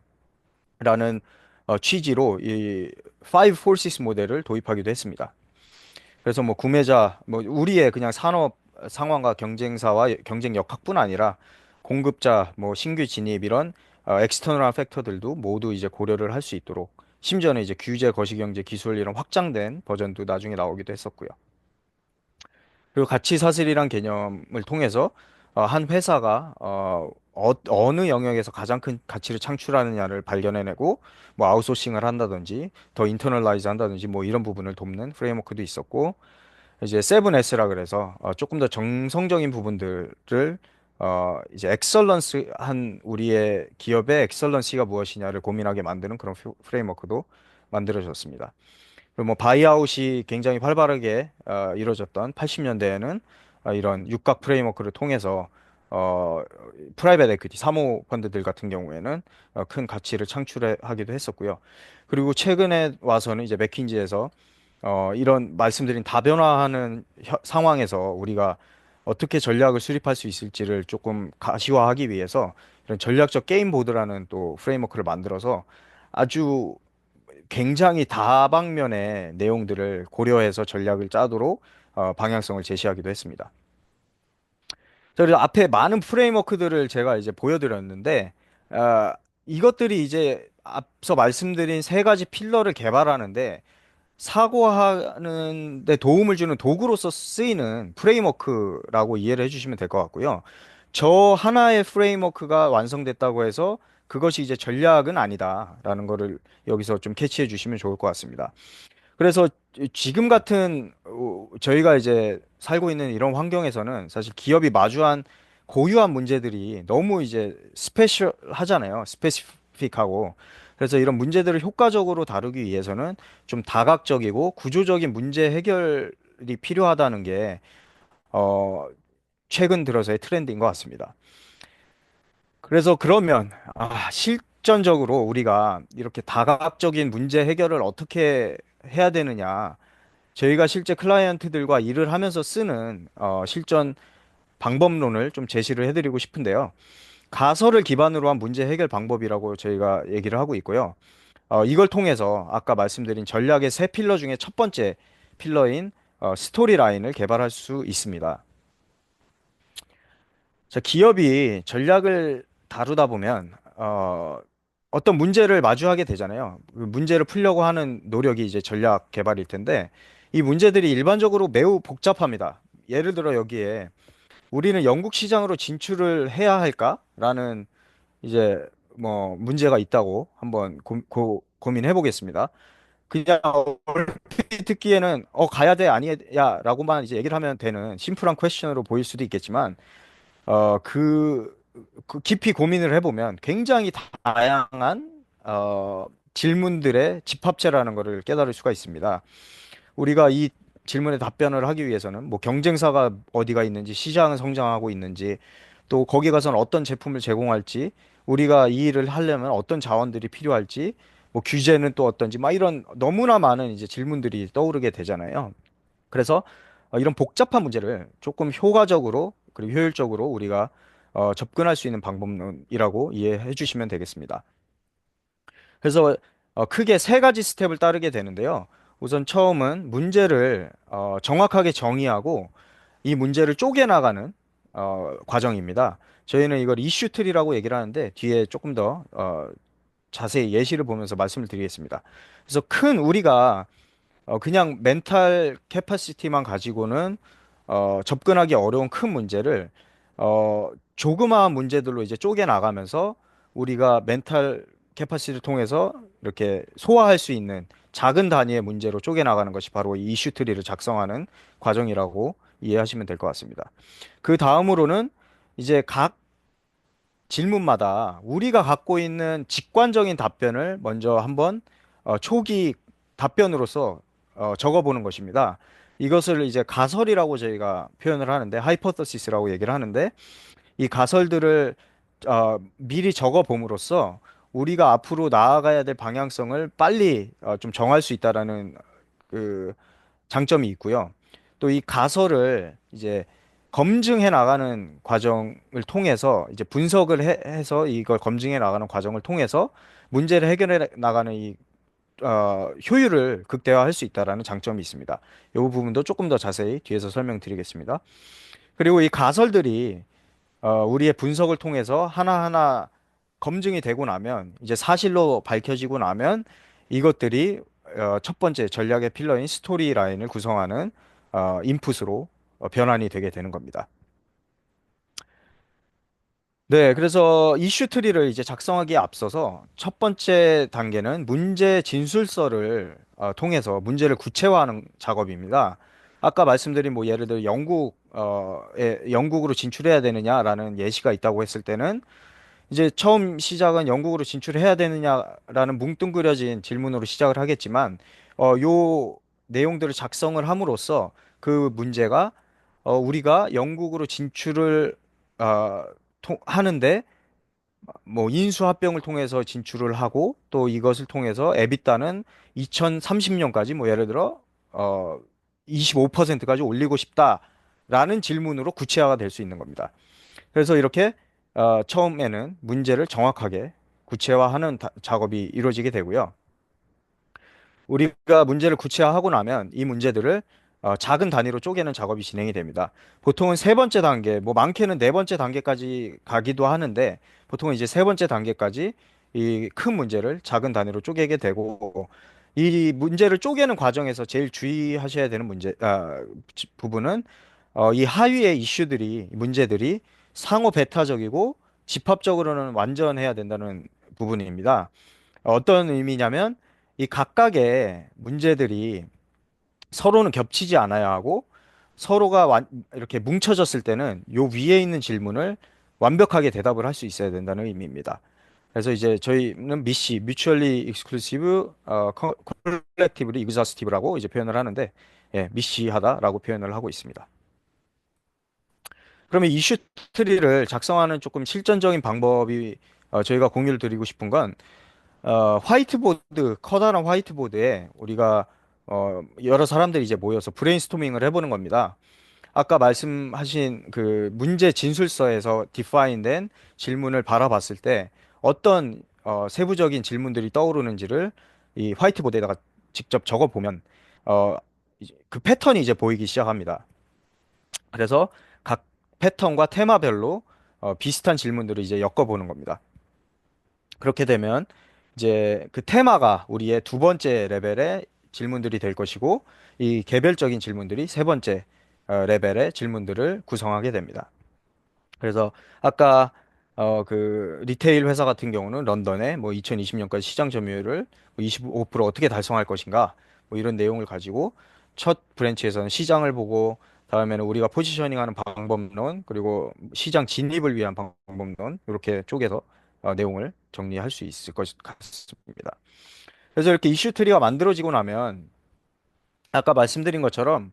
취지로 이 Five Forces 모델을 도입하기도 했습니다. 그래서 뭐 구매자, 뭐 우리의 그냥 산업 상황과 경쟁사와 경쟁 역학뿐 아니라 공급자, 뭐 신규 진입 이런 엑스터널한 팩터들도 모두 이제 고려를 할 수 있도록 심지어는 이제 규제, 거시경제, 기술 이런 확장된 버전도 나중에 나오기도 했었고요. 그리고 가치 사슬이란 개념을 통해서 한 회사가 어느 영역에서 가장 큰 가치를 창출하느냐를 발견해내고 뭐 아웃소싱을 한다든지 더 인터널라이즈 한다든지 뭐 이런 부분을 돕는 프레임워크도 있었고 이제 7S라 그래서 조금 더 정성적인 부분들을 이제 엑설런스 한 우리의 기업의 엑설런시가 무엇이냐를 고민하게 만드는 그런 프레임워크도 만들어졌습니다. 그리고 뭐 바이아웃이 굉장히 활발하게 이루어졌던 80년대에는 이런 육각 프레임워크를 통해서 어, 프라이빗 에퀴티 사모 펀드들 같은 경우에는 큰 가치를 창출하기도 했었고요. 그리고 최근에 와서는 이제 맥킨지에서 이런 말씀드린 다변화하는 상황에서 우리가 어떻게 전략을 수립할 수 있을지를 조금 가시화하기 위해서 이런 전략적 게임 보드라는 또 프레임워크를 만들어서 아주 굉장히 다방면의 내용들을 고려해서 전략을 짜도록 방향성을 제시하기도 했습니다. 자, 그래서 앞에 많은 프레임워크들을 제가 이제 보여드렸는데, 아, 이것들이 이제 앞서 말씀드린 세 가지 필러를 개발하는데, 사고하는 데 도움을 주는 도구로서 쓰이는 프레임워크라고 이해를 해주시면 될 것 같고요. 저 하나의 프레임워크가 완성됐다고 해서 그것이 이제 전략은 아니다라는 거를 여기서 좀 캐치해 주시면 좋을 것 같습니다. 그래서 지금 같은 저희가 이제 살고 있는 이런 환경에서는 사실 기업이 마주한 고유한 문제들이 너무 이제 스페셜하잖아요. 스페시픽하고. 그래서 이런 문제들을 효과적으로 다루기 위해서는 좀 다각적이고 구조적인 문제 해결이 필요하다는 게 어, 최근 들어서의 트렌드인 것 같습니다. 그래서 그러면 실전적으로 우리가 이렇게 다각적인 문제 해결을 어떻게 해야 되느냐? 저희가 실제 클라이언트들과 일을 하면서 쓰는 실전 방법론을 좀 제시를 해드리고 싶은데요. 가설을 기반으로 한 문제 해결 방법이라고 저희가 얘기를 하고 있고요. 이걸 통해서 아까 말씀드린 전략의 세 필러 중에 첫 번째 필러인 스토리 라인을 개발할 수 있습니다. 자, 기업이 전략을 다루다 보면 어떤 문제를 마주하게 되잖아요. 그 문제를 풀려고 하는 노력이 이제 전략 개발일 텐데 이 문제들이 일반적으로 매우 복잡합니다. 예를 들어 여기에 우리는 영국 시장으로 진출을 해야 할까라는 이제 뭐 문제가 있다고 한번 고민해 보겠습니다. 그냥 얼핏 듣기에는 가야 돼 아니야라고만 이제 얘기를 하면 되는 심플한 퀘스천으로 보일 수도 있겠지만 그 깊이 고민을 해보면 굉장히 다양한 질문들의 집합체라는 것을 깨달을 수가 있습니다. 우리가 이 질문에 답변을 하기 위해서는 뭐 경쟁사가 어디가 있는지, 시장은 성장하고 있는지, 또 거기 가서는 어떤 제품을 제공할지, 우리가 이 일을 하려면 어떤 자원들이 필요할지, 뭐 규제는 또 어떤지, 막 이런 너무나 많은 이제 질문들이 떠오르게 되잖아요. 그래서 이런 복잡한 문제를 조금 효과적으로 그리고 효율적으로 우리가 접근할 수 있는 방법론이라고 이해해 주시면 되겠습니다. 그래서 크게 세 가지 스텝을 따르게 되는데요. 우선 처음은 문제를 정확하게 정의하고 이 문제를 쪼개나가는 과정입니다. 저희는 이걸 이슈 트리라고 얘기를 하는데 뒤에 조금 더 자세히 예시를 보면서 말씀을 드리겠습니다. 그래서 큰 우리가 그냥 멘탈 캐파시티만 가지고는 접근하기 어려운 큰 문제를 조그마한 문제들로 이제 쪼개 나가면서 우리가 멘탈 캐파시티를 통해서 이렇게 소화할 수 있는 작은 단위의 문제로 쪼개 나가는 것이 바로 이 이슈 트리를 작성하는 과정이라고 이해하시면 될 것 같습니다. 그 다음으로는 이제 각 질문마다 우리가 갖고 있는 직관적인 답변을 먼저 한번 초기 답변으로서 적어보는 것입니다. 이것을 이제 가설이라고 저희가 표현을 하는데, 하이포터시스라고 얘기를 하는데, 이 가설들을 미리 적어봄으로써 우리가 앞으로 나아가야 될 방향성을 빨리 좀 정할 수 있다라는 그 장점이 있고요. 또 이 가설을 이제 검증해 나가는 과정을 통해서 이제 분석을 해서 이걸 검증해 나가는 과정을 통해서 문제를 해결해 나가는 이 효율을 극대화할 수 있다라는 장점이 있습니다. 이 부분도 조금 더 자세히 뒤에서 설명드리겠습니다. 그리고 이 가설들이 우리의 분석을 통해서 하나하나 검증이 되고 나면 이제 사실로 밝혀지고 나면 이것들이 첫 번째 전략의 필러인 스토리 라인을 구성하는 인풋으로 변환이 되게 되는 겁니다. 네, 그래서 이슈 트리를 이제 작성하기에 앞서서 첫 번째 단계는 문제 진술서를 통해서 문제를 구체화하는 작업입니다. 아까 말씀드린 뭐 예를 들어 영국으로 진출해야 되느냐라는 예시가 있다고 했을 때는 이제 처음 시작은 영국으로 진출해야 되느냐라는 뭉뚱그려진 질문으로 시작을 하겠지만, 요 내용들을 작성을 함으로써 그 문제가 우리가 영국으로 진출을 하는데 뭐 인수합병을 통해서 진출을 하고 또 이것을 통해서 에비타는 2030년까지 뭐 예를 들어 어 25%까지 올리고 싶다라는 질문으로 구체화가 될 수 있는 겁니다. 그래서 이렇게 처음에는 문제를 정확하게 구체화하는 작업이 이루어지게 되고요. 우리가 문제를 구체화하고 나면 이 문제들을 작은 단위로 쪼개는 작업이 진행이 됩니다. 보통은 세 번째 단계, 뭐 많게는 네 번째 단계까지 가기도 하는데 보통은 이제 세 번째 단계까지 이 큰 문제를 작은 단위로 쪼개게 되고 이 문제를 쪼개는 과정에서 제일 주의하셔야 되는 부분은 이 하위의 이슈들이 문제들이 상호 배타적이고 집합적으로는 완전해야 된다는 부분입니다. 어떤 의미냐면 이 각각의 문제들이 서로는 겹치지 않아야 하고 이렇게 뭉쳐졌을 때는 요 위에 있는 질문을 완벽하게 대답을 할 수 있어야 된다는 의미입니다. 그래서 이제 저희는 미시, mutually exclusive, collectively exhaustive라고 이제 표현을 하는데, 예, 미시하다라고 표현을 하고 있습니다. 그러면 이슈 트리를 작성하는 조금 실전적인 방법이 저희가 공유를 드리고 싶은 건 화이트보드, 커다란 화이트보드에 우리가 여러 사람들이 이제 모여서 브레인스토밍을 해보는 겁니다. 아까 말씀하신 그 문제 진술서에서 디파인된 질문을 바라봤을 때 어떤 세부적인 질문들이 떠오르는지를 이 화이트보드에다가 직접 적어보면 어, 그 패턴이 이제 보이기 시작합니다. 그래서 각 패턴과 테마별로 비슷한 질문들을 이제 엮어보는 겁니다. 그렇게 되면 이제 그 테마가 우리의 두 번째 레벨의 질문들이 될 것이고 이 개별적인 질문들이 세 번째 레벨의 질문들을 구성하게 됩니다. 그래서 아까 그 리테일 회사 같은 경우는 런던에 뭐 2020년까지 시장 점유율을 뭐 25% 어떻게 달성할 것인가 뭐 이런 내용을 가지고 첫 브랜치에서는 시장을 보고 다음에는 우리가 포지셔닝하는 방법론 그리고 시장 진입을 위한 방법론 이렇게 쪼개서 내용을 정리할 수 있을 것 같습니다. 그래서 이렇게 이슈 트리가 만들어지고 나면 아까 말씀드린 것처럼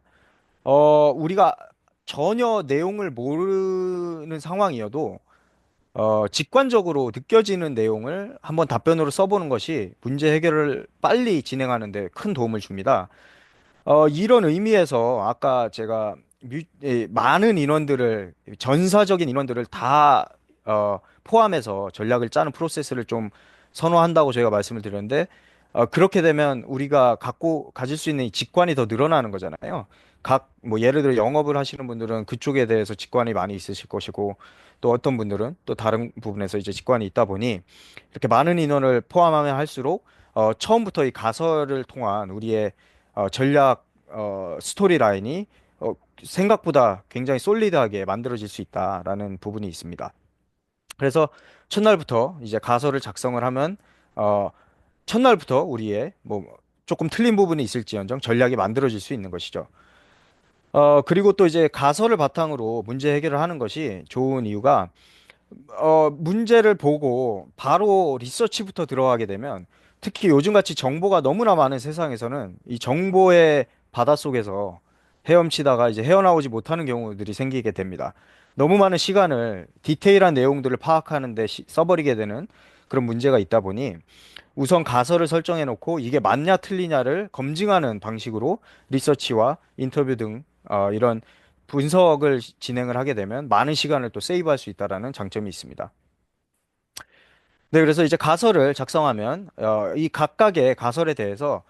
우리가 전혀 내용을 모르는 상황이어도 직관적으로 느껴지는 내용을 한번 답변으로 써보는 것이 문제 해결을 빨리 진행하는 데 큰 도움을 줍니다. 이런 의미에서 아까 제가 많은 인원들을, 전사적인 인원들을 다 포함해서 전략을 짜는 프로세스를 좀 선호한다고 저희가 말씀을 드렸는데, 그렇게 되면 우리가 가질 수 있는 이 직관이 더 늘어나는 거잖아요. 뭐 예를 들어 영업을 하시는 분들은 그쪽에 대해서 직관이 많이 있으실 것이고, 또 어떤 분들은 또 다른 부분에서 이제 직관이 있다 보니, 이렇게 많은 인원을 포함하면 할수록, 처음부터 이 가설을 통한 우리의 전략 스토리 라인이 생각보다 굉장히 솔리드하게 만들어질 수 있다라는 부분이 있습니다. 그래서 첫날부터 이제 가설을 작성을 하면 어, 첫날부터 우리의 뭐 조금 틀린 부분이 있을지언정 전략이 만들어질 수 있는 것이죠. 그리고 또 이제 가설을 바탕으로 문제 해결을 하는 것이 좋은 이유가 문제를 보고 바로 리서치부터 들어가게 되면 특히 요즘같이 정보가 너무나 많은 세상에서는 이 정보의 바닷속에서 헤엄치다가 이제 헤어나오지 못하는 경우들이 생기게 됩니다. 너무 많은 시간을 디테일한 내용들을 파악하는 데 써버리게 되는 그런 문제가 있다 보니 우선 가설을 설정해 놓고 이게 맞냐 틀리냐를 검증하는 방식으로 리서치와 인터뷰 등 이런 분석을 진행을 하게 되면 많은 시간을 또 세이브할 수 있다라는 장점이 있습니다. 네, 그래서 이제 가설을 작성하면 이 각각의 가설에 대해서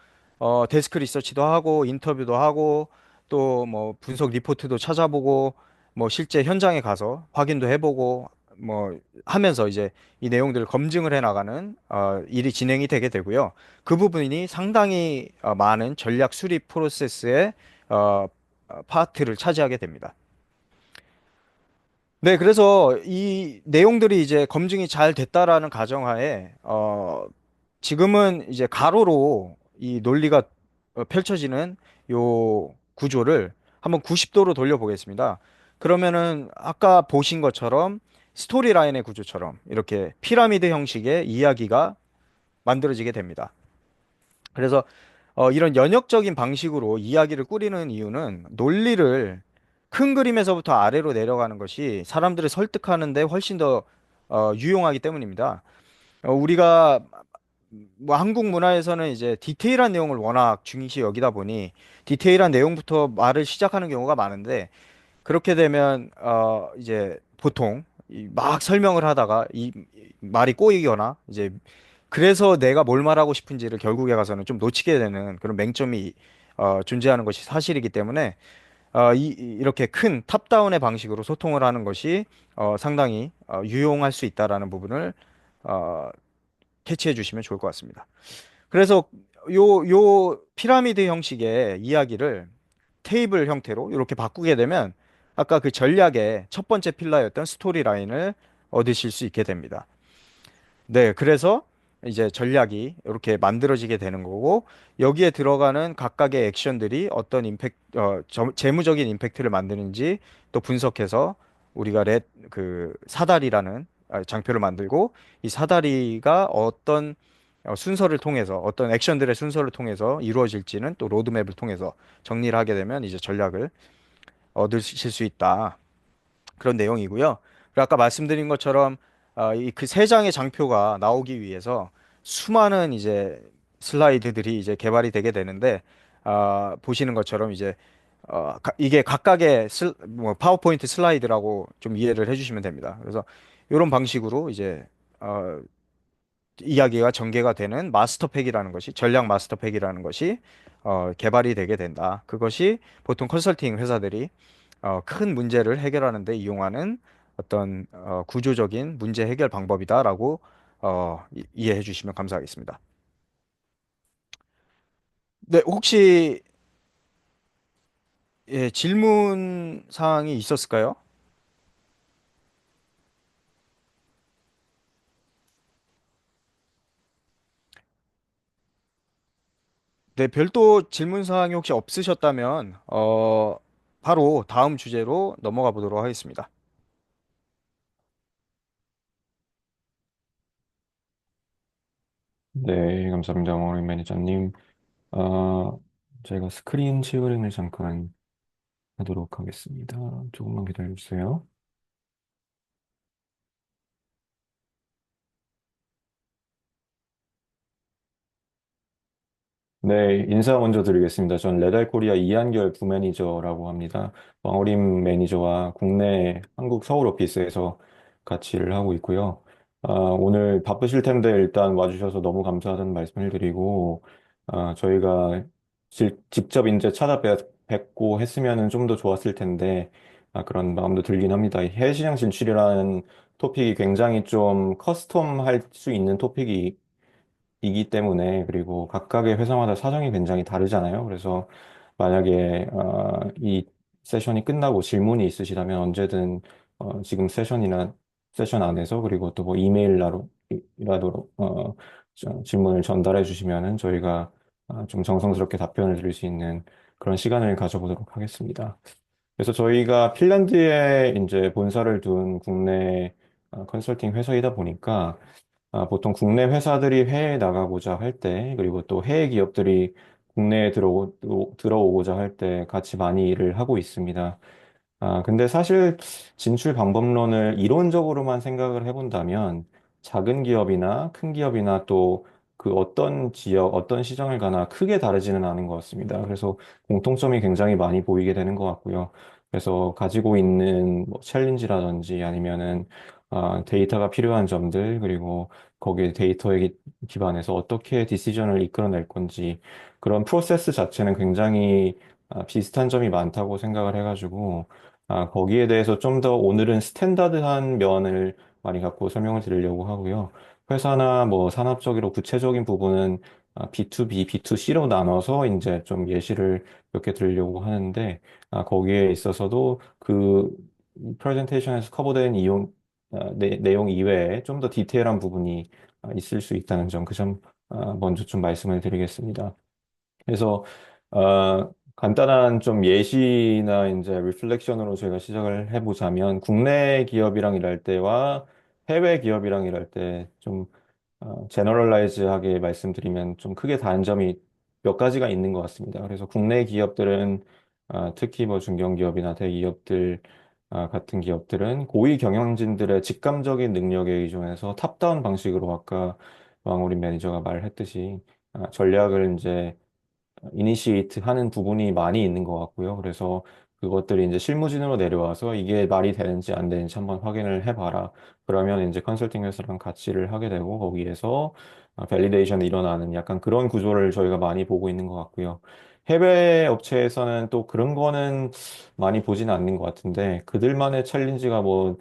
데스크 리서치도 하고 인터뷰도 하고 또 뭐 분석 리포트도 찾아보고 뭐 실제 현장에 가서 확인도 해보고 뭐 하면서 이제 이 내용들을 검증을 해 나가는 일이 진행이 되게 되고요. 그 부분이 상당히 많은 전략 수립 프로세스의 파트를 차지하게 됩니다. 네, 그래서 이 내용들이 이제 검증이 잘 됐다라는 가정하에, 지금은 이제 가로로 이 논리가 펼쳐지는 요 구조를 한번 90도로 돌려보겠습니다. 그러면은 아까 보신 것처럼 스토리라인의 구조처럼 이렇게 피라미드 형식의 이야기가 만들어지게 됩니다. 그래서 이런 연역적인 방식으로 이야기를 꾸리는 이유는 논리를 큰 그림에서부터 아래로 내려가는 것이 사람들을 설득하는데 훨씬 더 유용하기 때문입니다. 우리가 뭐 한국 문화에서는 이제 디테일한 내용을 워낙 중요시 여기다 보니 디테일한 내용부터 말을 시작하는 경우가 많은데 그렇게 되면 이제 보통 이막 설명을 하다가 이 말이 꼬이거나 이제 그래서 내가 뭘 말하고 싶은지를 결국에 가서는 좀 놓치게 되는 그런 맹점이 존재하는 것이 사실이기 때문에 이렇게 큰 탑다운의 방식으로 소통을 하는 것이 상당히 유용할 수 있다라는 부분을 어, 캐치해 주시면 좋을 것 같습니다. 그래서 요 피라미드 형식의 이야기를 테이블 형태로 이렇게 바꾸게 되면 아까 그 전략의 첫 번째 필라였던 스토리 라인을 얻으실 수 있게 됩니다. 네, 그래서 이제 전략이 이렇게 만들어지게 되는 거고 여기에 들어가는 각각의 액션들이 어떤 재무적인 임팩트를 만드는지 또 분석해서 우리가 그 사다리라는 장표를 만들고 이 사다리가 어떤 순서를 통해서 어떤 액션들의 순서를 통해서 이루어질지는 또 로드맵을 통해서 정리를 하게 되면 이제 전략을 얻으실 수 있다. 그런 내용이고요. 그리고 아까 말씀드린 것처럼 이 그 세 장의 장표가 나오기 위해서 수많은 이제 슬라이드들이 이제 개발이 되게 되는데 보시는 것처럼 이제 이게 각각의 뭐 파워포인트 슬라이드라고 좀 이해를 해주시면 됩니다. 그래서 이런 방식으로 이제 어, 이야기가 전개가 되는 마스터팩이라는 것이 전략 마스터팩이라는 것이 개발이 되게 된다. 그것이 보통 컨설팅 회사들이 큰 문제를 해결하는 데 이용하는 어떤 구조적인 문제 해결 방법이다라고 이해해 주시면 감사하겠습니다. 네, 혹시 질문 사항이 있었을까요? 네, 별도 질문 사항이 혹시 없으셨다면 바로 다음 주제로 넘어가 보도록 하겠습니다. 네, 감사합니다,王매니저님. 어, 제가 스크린 쉐어링을 잠깐 하도록 하겠습니다. 조금만 기다려주세요. 네, 인사 먼저 드리겠습니다. 전 레달코리아 이한결 부매니저라고 합니다. 왕어림 매니저와 국내 한국 서울 오피스에서 같이 일을 하고 있고요. 오늘 바쁘실 텐데 일단 와주셔서 너무 감사하다는 말씀을 드리고, 저희가 직접 이제 찾아뵙고 했으면 좀 더 좋았을 텐데, 그런 마음도 들긴 합니다. 해외시장 진출이라는 토픽이 굉장히 좀 커스텀할 수 있는 토픽이 이기 때문에 그리고 각각의 회사마다 사정이 굉장히 다르잖아요. 그래서 만약에 이 세션이 끝나고 질문이 있으시다면 언제든 지금 세션 안에서 그리고 또 뭐 이메일라도 질문을 전달해 주시면은 저희가 좀 정성스럽게 답변을 드릴 수 있는 그런 시간을 가져보도록 하겠습니다. 그래서 저희가 핀란드에 이제 본사를 둔 국내 컨설팅 회사이다 보니까 보통 국내 회사들이 해외에 나가고자 할 때, 그리고 또 해외 기업들이 국내에 들어오고자 할 때 같이 많이 일을 하고 있습니다. 근데 사실 진출 방법론을 이론적으로만 생각을 해본다면 작은 기업이나 큰 기업이나 또 그 어떤 지역, 어떤 시장을 가나 크게 다르지는 않은 것 같습니다. 그래서 공통점이 굉장히 많이 보이게 되는 것 같고요. 그래서 가지고 있는 뭐 챌린지라든지 아니면은 데이터가 필요한 점들, 그리고 거기에 데이터에 기반해서 어떻게 디시전을 이끌어낼 건지 그런 프로세스 자체는 굉장히 비슷한 점이 많다고 생각을 해가지고 거기에 대해서 좀 더 오늘은 스탠다드한 면을 많이 갖고 설명을 드리려고 하고요. 회사나 뭐 산업적으로 구체적인 부분은 B2B, B2C로 나눠서 이제 좀 예시를 몇 개 드리려고 하는데, 거기에 있어서도 그 프레젠테이션에서 커버된 내용 이외에 좀 더 디테일한 부분이 있을 수 있다는 점, 그 점 먼저 좀 말씀을 드리겠습니다. 그래서 간단한 좀 예시나 이제 리플렉션으로 저희가 시작을 해보자면 국내 기업이랑 일할 때와 해외 기업이랑 일할 때좀 제너럴라이즈하게 말씀드리면 좀 크게 다른 점이 몇 가지가 있는 것 같습니다. 그래서 국내 기업들은 특히 뭐 중견기업이나 대기업들 같은 기업들은 고위 경영진들의 직감적인 능력에 의존해서 탑다운 방식으로 아까 왕우린 매니저가 말했듯이 전략을 이제 이니시에이트 하는 부분이 많이 있는 것 같고요. 그래서 그것들이 이제 실무진으로 내려와서 이게 말이 되는지 안 되는지 한번 확인을 해봐라. 그러면 이제 컨설팅 회사랑 같이 일을 하게 되고 거기에서 밸리데이션이 일어나는 약간 그런 구조를 저희가 많이 보고 있는 것 같고요. 해외 업체에서는 또 그런 거는 많이 보지는 않는 것 같은데 그들만의 챌린지가 뭐,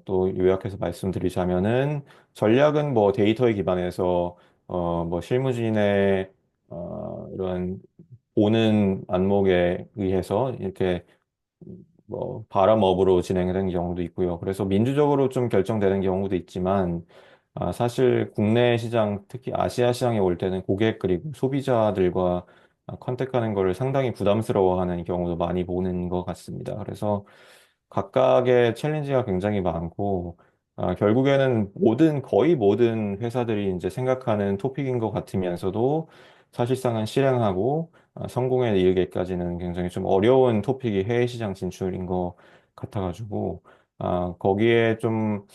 또 요약해서 말씀드리자면은 전략은 뭐 데이터에 기반해서 뭐 실무진의 이런 보는 안목에 의해서 이렇게 뭐 바람업으로 진행되는 경우도 있고요. 그래서 민주적으로 좀 결정되는 경우도 있지만 사실 국내 시장, 특히 아시아 시장에 올 때는 고객 그리고 소비자들과 컨택하는 거를 상당히 부담스러워하는 경우도 많이 보는 것 같습니다. 그래서 각각의 챌린지가 굉장히 많고 결국에는 거의 모든 회사들이 이제 생각하는 토픽인 것 같으면서도 사실상은 실행하고 성공에 이르기까지는 굉장히 좀 어려운 토픽이 해외 시장 진출인 것 같아가지고, 거기에 좀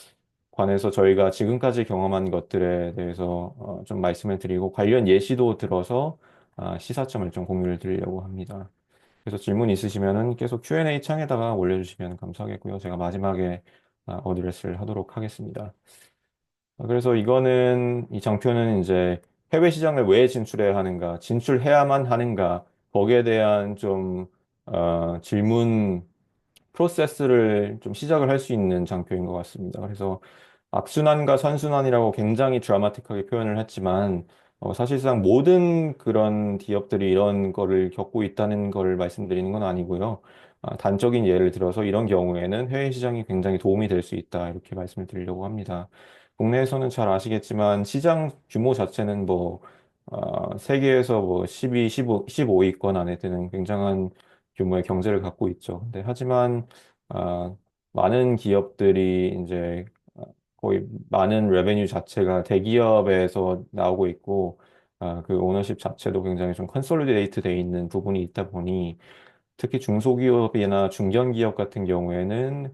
관해서 저희가 지금까지 경험한 것들에 대해서 좀 말씀을 드리고 관련 예시도 들어서 시사점을 좀 공유를 드리려고 합니다. 그래서 질문 있으시면은 계속 Q&A 창에다가 올려주시면 감사하겠고요. 제가 마지막에 어드레스를 하도록 하겠습니다. 그래서 이 장표는 이제 해외 시장을 왜 진출해야 하는가, 진출해야만 하는가, 거기에 대한 좀, 질문 프로세스를 좀 시작을 할 수 있는 장표인 것 같습니다. 그래서 악순환과 선순환이라고 굉장히 드라마틱하게 표현을 했지만 사실상 모든 그런 기업들이 이런 거를 겪고 있다는 걸 말씀드리는 건 아니고요. 단적인 예를 들어서 이런 경우에는 해외 시장이 굉장히 도움이 될 수 있다 이렇게 말씀을 드리려고 합니다. 국내에서는 잘 아시겠지만 시장 규모 자체는 뭐 세계에서 뭐 12, 15, 15위권 안에 드는 굉장한 규모의 경제를 갖고 있죠. 근데 하지만 아, 많은 기업들이 이제 거의 많은 레베뉴 자체가 대기업에서 나오고 있고 그 오너십 자체도 굉장히 좀 컨솔리데이트 돼 있는 부분이 있다 보니 특히 중소기업이나 중견기업 같은 경우에는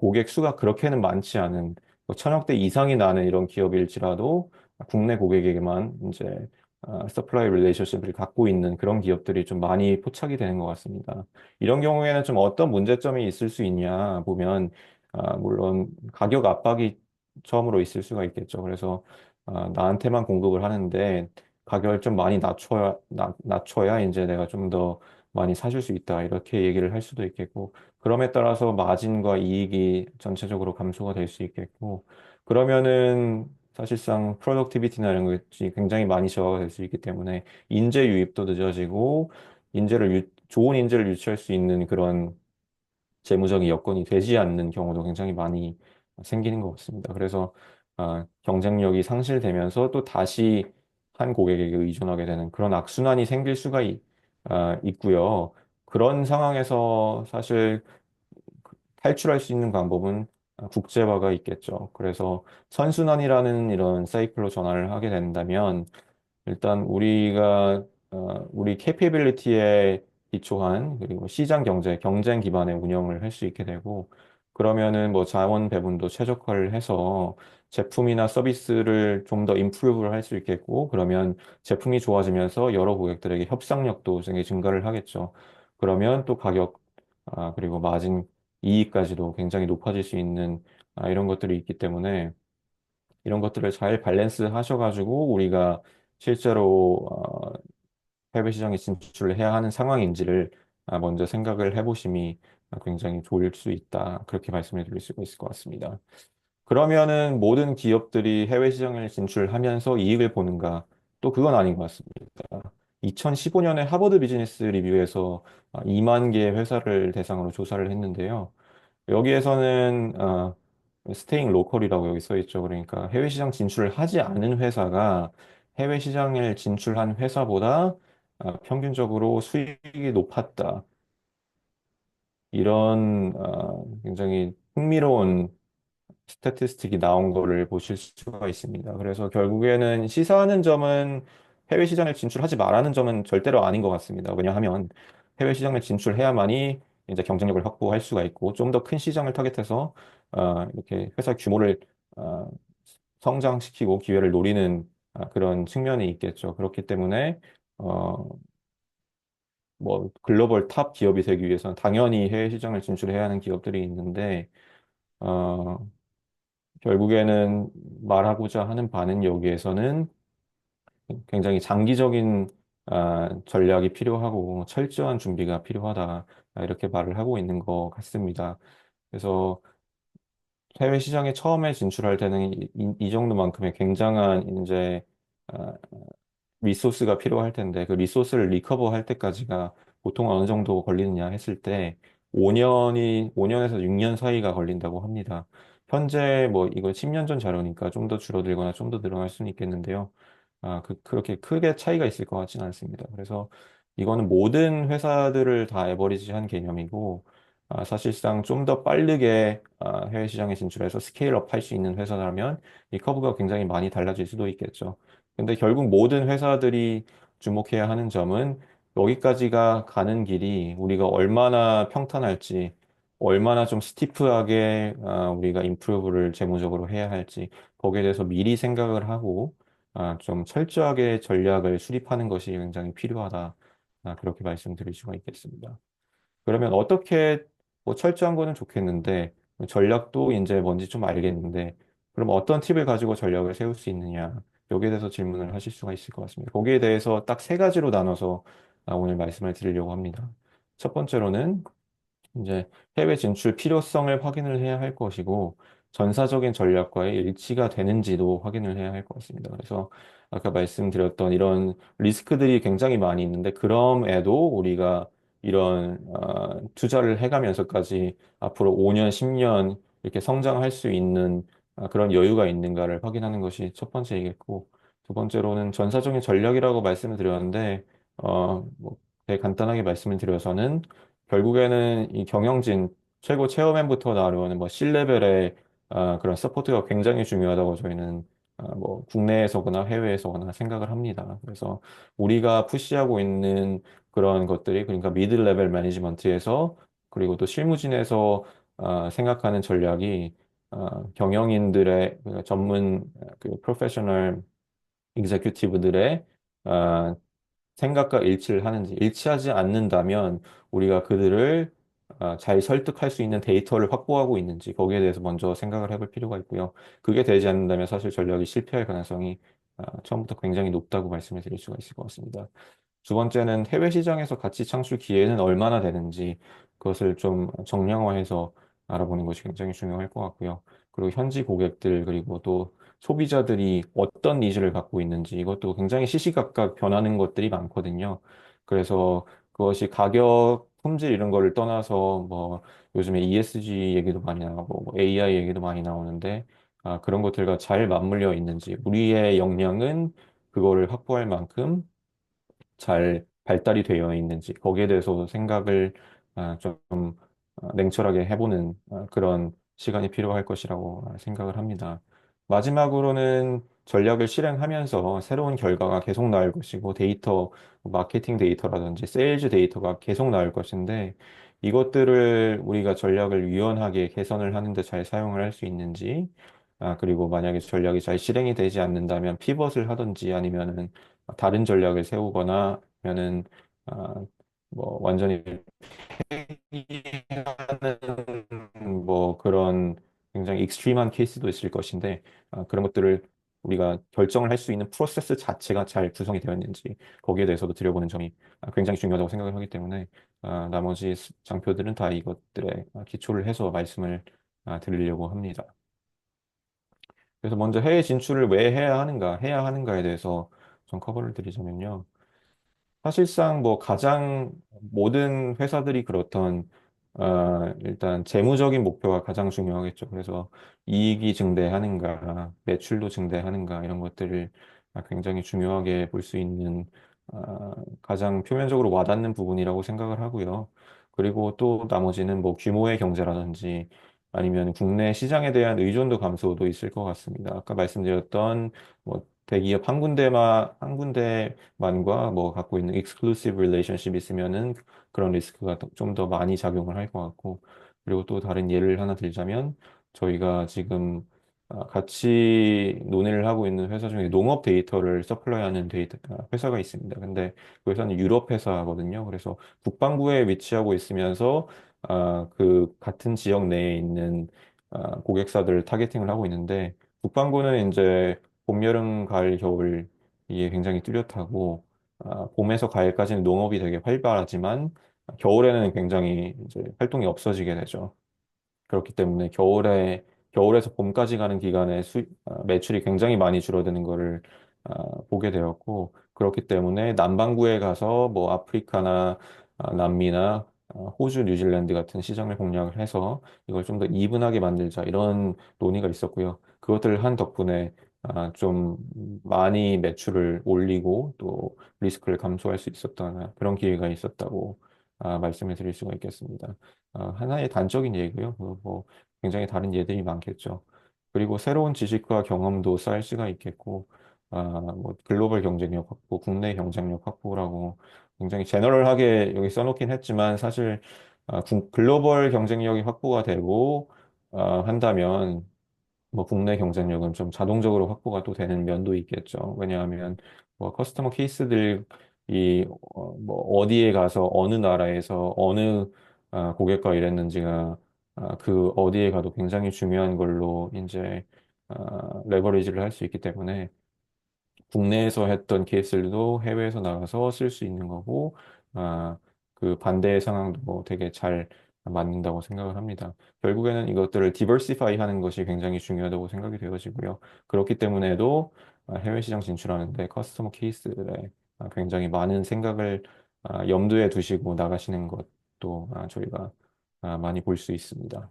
고객 수가 그렇게는 많지 않은 뭐 천억 대 이상이 나는 이런 기업일지라도 국내 고객에게만 이제 서플라이 릴레이션십을 갖고 있는 그런 기업들이 좀 많이 포착이 되는 것 같습니다. 이런 경우에는 좀 어떤 문제점이 있을 수 있냐 보면 물론 가격 압박이 처음으로 있을 수가 있겠죠. 그래서 나한테만 공급을 하는데 가격을 좀 많이 낮춰야 이제 내가 좀더 많이 사줄 수 있다. 이렇게 얘기를 할 수도 있겠고, 그럼에 따라서 마진과 이익이 전체적으로 감소가 될 수 있겠고, 그러면은 사실상 프로덕티비티나 이런 것이 굉장히 많이 저하가 될 수 있기 때문에 인재 유입도 늦어지고, 좋은 인재를 유치할 수 있는 그런 재무적인 여건이 되지 않는 경우도 굉장히 많이 생기는 것 같습니다. 그래서 경쟁력이 상실되면서 또 다시 한 고객에게 의존하게 되는 그런 악순환이 생길 수가 있고요. 그런 상황에서 사실 탈출할 수 있는 방법은 국제화가 있겠죠. 그래서 선순환이라는 이런 사이클로 전환을 하게 된다면 일단 우리 캐피빌리티에 기초한 그리고 시장 경쟁 기반의 운영을 할 수 있게 되고 그러면은 뭐 자원 배분도 최적화를 해서 제품이나 서비스를 좀 더 임프루브를 할 수 있겠고 그러면 제품이 좋아지면서 여러 고객들에게 협상력도 굉장히 증가를 하겠죠. 그러면 또 가격 그리고 마진 이익까지도 굉장히 높아질 수 있는 이런 것들이 있기 때문에 이런 것들을 잘 밸런스 하셔가지고 우리가 실제로 해외 시장에 진출을 해야 하는 상황인지를 먼저 생각을 해보심이 굉장히 좋을 수 있다. 그렇게 말씀을 드릴 수가 있을 것 같습니다. 그러면은 모든 기업들이 해외 시장을 진출하면서 이익을 보는가? 또 그건 아닌 것 같습니다. 2015년에 하버드 비즈니스 리뷰에서 2만 개의 회사를 대상으로 조사를 했는데요. 여기에서는 스테잉 로컬이라고 여기 써 있죠. 그러니까 해외 시장 진출을 하지 않은 회사가 해외 시장을 진출한 회사보다 평균적으로 수익이 높았다. 이런 굉장히 흥미로운 스태티스틱이 나온 거를 보실 수가 있습니다. 그래서 결국에는 시사하는 점은 해외 시장에 진출하지 말라는 점은 절대로 아닌 것 같습니다. 왜냐하면 해외 시장에 진출해야만이 이제 경쟁력을 확보할 수가 있고 좀 더 큰 시장을 타겟해서 이렇게 회사 규모를 어, 성장시키고 기회를 노리는 그런 측면이 있겠죠. 그렇기 때문에 어, 뭐 글로벌 탑 기업이 되기 위해서는 당연히 해외 시장을 진출해야 하는 기업들이 있는데 어, 결국에는 말하고자 하는 바는 여기에서는 굉장히 장기적인 전략이 필요하고 철저한 준비가 필요하다. 이렇게 말을 하고 있는 것 같습니다. 그래서 해외 시장에 처음에 진출할 때는 이 정도만큼의 굉장한 이제 아, 리소스가 필요할 텐데 그 리소스를 리커버 할 때까지가 보통 어느 정도 걸리느냐 했을 때 5년에서 6년 사이가 걸린다고 합니다. 현재 뭐 이거 10년 전 자료니까 좀 더 줄어들거나 좀 더 늘어날 수는 있겠는데요. 그렇게 크게 차이가 있을 것 같지는 않습니다. 그래서 이거는 모든 회사들을 다 에버리지한 개념이고 사실상 좀 더 빠르게 해외 시장에 진출해서 스케일업 할 수 있는 회사라면 이 커브가 굉장히 많이 달라질 수도 있겠죠. 근데 결국 모든 회사들이 주목해야 하는 점은 여기까지가 가는 길이 우리가 얼마나 평탄할지, 얼마나 좀 스티프하게 우리가 임프루브를 재무적으로 해야 할지, 거기에 대해서 미리 생각을 하고 좀 철저하게 전략을 수립하는 것이 굉장히 필요하다. 그렇게 말씀드릴 수가 있겠습니다. 그러면 어떻게 뭐 철저한 거는 좋겠는데 전략도 이제 뭔지 좀 알겠는데 그럼 어떤 팁을 가지고 전략을 세울 수 있느냐 여기에 대해서 질문을 하실 수가 있을 것 같습니다. 거기에 대해서 딱 세 가지로 나눠서 오늘 말씀을 드리려고 합니다. 첫 번째로는 이제 해외 진출 필요성을 확인을 해야 할 것이고 전사적인 전략과의 일치가 되는지도 확인을 해야 할 것 같습니다. 그래서 아까 말씀드렸던 이런 리스크들이 굉장히 많이 있는데 그럼에도 우리가 이런 투자를 해가면서까지 앞으로 5년, 10년 이렇게 성장할 수 있는 그런 여유가 있는가를 확인하는 것이 첫 번째이겠고 두 번째로는 전사적인 전략이라고 말씀을 드렸는데 뭐 되게 간단하게 말씀을 드려서는 결국에는 이 경영진 최고 체어맨부터 나오는 뭐 C레벨의 그런 서포트가 굉장히 중요하다고 저희는 뭐 국내에서거나 해외에서거나 생각을 합니다. 그래서 우리가 푸시하고 있는 그런 것들이 그러니까 미드 레벨 매니지먼트에서 그리고 또 실무진에서 생각하는 전략이 경영인들의 그 전문 그 프로페셔널 익제큐티브들의 생각과 일치를 하는지, 일치하지 않는다면 우리가 그들을 잘 설득할 수 있는 데이터를 확보하고 있는지 거기에 대해서 먼저 생각을 해볼 필요가 있고요. 그게 되지 않는다면 사실 전략이 실패할 가능성이 처음부터 굉장히 높다고 말씀을 드릴 수가 있을 것 같습니다. 두 번째는 해외 시장에서 가치 창출 기회는 얼마나 되는지 그것을 좀 정량화해서 알아보는 것이 굉장히 중요할 것 같고요. 그리고 현지 고객들 그리고 또 소비자들이 어떤 니즈를 갖고 있는지 이것도 굉장히 시시각각 변하는 것들이 많거든요. 그래서 그것이 가격, 품질 이런 거를 떠나서 뭐 요즘에 ESG 얘기도 많이 나오고 뭐 AI 얘기도 많이 나오는데 그런 것들과 잘 맞물려 있는지 우리의 역량은 그거를 확보할 만큼 잘 발달이 되어 있는지 거기에 대해서 생각을 좀 냉철하게 해보는 그런 시간이 필요할 것이라고 생각을 합니다. 마지막으로는 전략을 실행하면서 새로운 결과가 계속 나올 것이고 데이터, 마케팅 데이터라든지 세일즈 데이터가 계속 나올 것인데 이것들을 우리가 전략을 유연하게 개선을 하는데 잘 사용을 할 수 있는지 그리고 만약에 전략이 잘 실행이 되지 않는다면 피벗을 하든지 아니면은 다른 전략을 세우거나 하면은 아, 뭐 완전히 하는 뭐 그런 굉장히 익스트림한 케이스도 있을 것인데 그런 것들을 우리가 결정을 할 수 있는 프로세스 자체가 잘 구성이 되어 있는지 거기에 대해서도 들여보는 점이 굉장히 중요하다고 생각을 하기 때문에 나머지 장표들은 다 이것들에 기초를 해서 말씀을 드리려고 합니다. 그래서 먼저 해외 진출을 왜 해야 하는가에 대해서 좀 커버를 드리자면요. 사실상 뭐 가장 모든 회사들이 그렇던 일단 재무적인 목표가 가장 중요하겠죠. 그래서 이익이 증대하는가, 매출도 증대하는가 이런 것들을 굉장히 중요하게 볼 수 있는 가장 표면적으로 와닿는 부분이라고 생각을 하고요. 그리고 또 나머지는 뭐 규모의 경제라든지 아니면 국내 시장에 대한 의존도 감소도 있을 것 같습니다. 아까 말씀드렸던 뭐 대기업 한 군데만과 뭐 갖고 있는 익스클루시브 릴레이션십이 있으면은 그런 리스크가 좀 더 많이 작용을 할 것 같고 그리고 또 다른 예를 하나 들자면 저희가 지금 같이 논의를 하고 있는 회사 중에 농업 데이터를 서플라이하는 회사가 있습니다. 근데 그 회사는 유럽 회사거든요. 그래서 북반구에 위치하고 있으면서 그 같은 지역 내에 있는 고객사들을 타겟팅을 하고 있는데 북반구는 이제 봄, 여름, 가을, 겨울 이게 굉장히 뚜렷하고 봄에서 가을까지는 농업이 되게 활발하지만 겨울에는 굉장히 이제 활동이 없어지게 되죠. 그렇기 때문에 겨울에서 봄까지 가는 기간에 매출이 굉장히 많이 줄어드는 거를 보게 되었고, 그렇기 때문에 남반구에 가서 뭐 아프리카나 남미나 호주, 뉴질랜드 같은 시장을 공략을 해서 이걸 좀 더 이분하게 만들자 이런 논의가 있었고요. 그것들을 한 덕분에 좀 많이 매출을 올리고 또 리스크를 감소할 수 있었던 그런 기회가 있었다고 말씀을 드릴 수가 있겠습니다. 하나의 단적인 예고요. 뭐 굉장히 다른 예들이 많겠죠. 그리고 새로운 지식과 경험도 쌓일 수가 있겠고, 뭐 글로벌 경쟁력 확보, 국내 경쟁력 확보라고 굉장히 제너럴하게 여기 써놓긴 했지만 사실 글로벌 경쟁력이 확보가 되고 한다면 뭐 국내 경쟁력은 좀 자동적으로 확보가 또 되는 면도 있겠죠. 왜냐하면 뭐 커스터머 케이스들이 뭐 어디에 가서 어느 나라에서 어느 고객과 일했는지가 그 어디에 가도 굉장히 중요한 걸로 이제 레버리지를 할 수 있기 때문에 국내에서 했던 케이스들도 해외에서 나가서 쓸 수 있는 거고, 아, 그 반대의 상황도 뭐 되게 잘 맞는다고 생각을 합니다. 결국에는 이것들을 디버시파이 하는 것이 굉장히 중요하다고 생각이 되어지고요. 그렇기 때문에도 해외 시장 진출하는데 커스터머 케이스에 굉장히 많은 생각을 염두에 두시고 나가시는 것도 저희가 많이 볼 수 있습니다.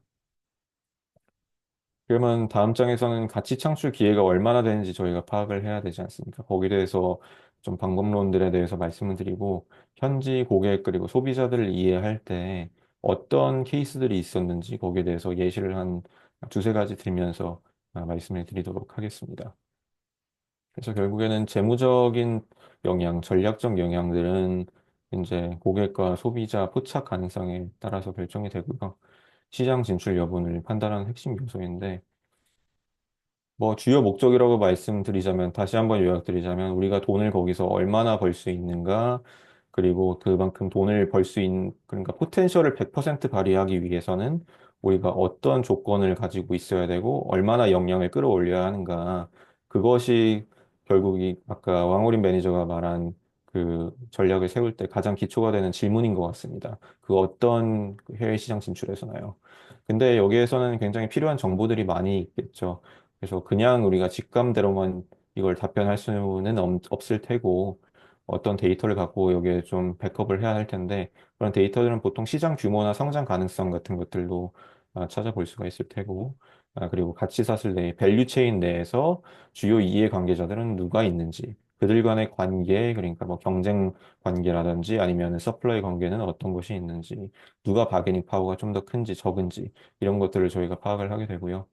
그러면 다음 장에서는 가치 창출 기회가 얼마나 되는지 저희가 파악을 해야 되지 않습니까? 거기에 대해서 좀 방법론들에 대해서 말씀을 드리고, 현지 고객 그리고 소비자들을 이해할 때 어떤 케이스들이 있었는지 거기에 대해서 예시를 한 두세 가지 들면서 말씀을 드리도록 하겠습니다. 그래서 결국에는 재무적인 영향, 전략적 영향들은 이제 고객과 소비자 포착 가능성에 따라서 결정이 되고요. 시장 진출 여부를 판단하는 핵심 요소인데, 뭐 주요 목적이라고 말씀드리자면 다시 한번 요약드리자면 우리가 돈을 거기서 얼마나 벌 수 있는가 그리고 그만큼 돈을 벌 수 있는 그러니까 포텐셜을 100% 발휘하기 위해서는 우리가 어떤 조건을 가지고 있어야 되고 얼마나 역량을 끌어올려야 하는가 그것이 결국 이 아까 왕호림 매니저가 말한 그 전략을 세울 때 가장 기초가 되는 질문인 것 같습니다. 그 어떤 해외 시장 진출에서나요. 근데 여기에서는 굉장히 필요한 정보들이 많이 있겠죠. 그래서 그냥 우리가 직감대로만 이걸 답변할 수는 없을 테고 어떤 데이터를 갖고 여기에 좀 백업을 해야 할 텐데 그런 데이터들은 보통 시장 규모나 성장 가능성 같은 것들로 찾아볼 수가 있을 테고 그리고 가치 사슬 내 밸류 체인 내에서 주요 이해 관계자들은 누가 있는지 그들 간의 관계 그러니까 뭐 경쟁 관계라든지 아니면 서플라이 관계는 어떤 것이 있는지 누가 바게닝 파워가 좀 더 큰지 적은지 이런 것들을 저희가 파악을 하게 되고요.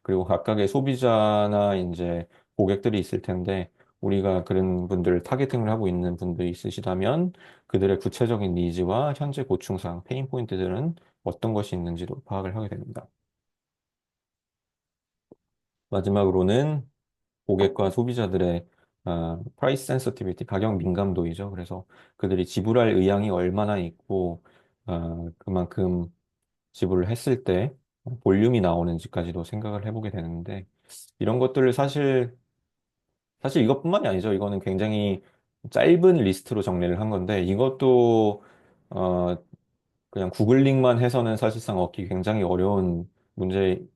그리고 각각의 소비자나 이제 고객들이 있을 텐데 우리가 그런 분들을 타겟팅을 하고 있는 분들이 있으시다면 그들의 구체적인 니즈와 현재 고충사항, 페인 포인트들은 어떤 것이 있는지도 파악을 하게 됩니다. 마지막으로는 고객과 소비자들의 프라이스 센서티비티, 가격 민감도이죠. 그래서 그들이 지불할 의향이 얼마나 있고 그만큼 지불을 했을 때 볼륨이 나오는지까지도 생각을 해보게 되는데 이런 것들을 사실 이것뿐만이 아니죠. 이거는 굉장히 짧은 리스트로 정리를 한 건데 이것도 어, 그냥 구글링만 해서는 사실상 얻기 굉장히 어려운 문제인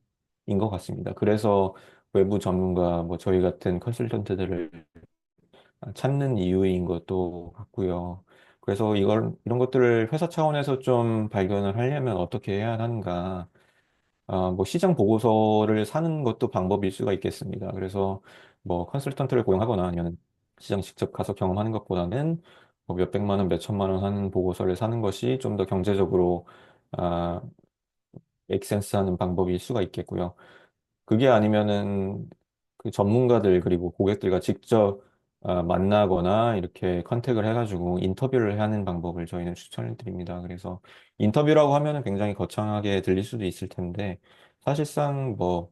것 같습니다. 그래서 외부 전문가, 뭐 저희 같은 컨설턴트들을 찾는 이유인 것도 같고요. 그래서 이런 것들을 회사 차원에서 좀 발견을 하려면 어떻게 해야 하는가. 뭐 시장 보고서를 사는 것도 방법일 수가 있겠습니다. 그래서 뭐 컨설턴트를 고용하거나 아니면 시장 직접 가서 경험하는 것보다는 뭐 몇백만 원, 몇천만 원 하는 보고서를 사는 것이 좀 더 경제적으로 아, 액센스 하는 방법일 수가 있겠고요. 그게 아니면은 그 전문가들 그리고 고객들과 직접 만나거나 이렇게 컨택을 해가지고 인터뷰를 하는 방법을 저희는 추천을 드립니다. 그래서 인터뷰라고 하면은 굉장히 거창하게 들릴 수도 있을 텐데 사실상 뭐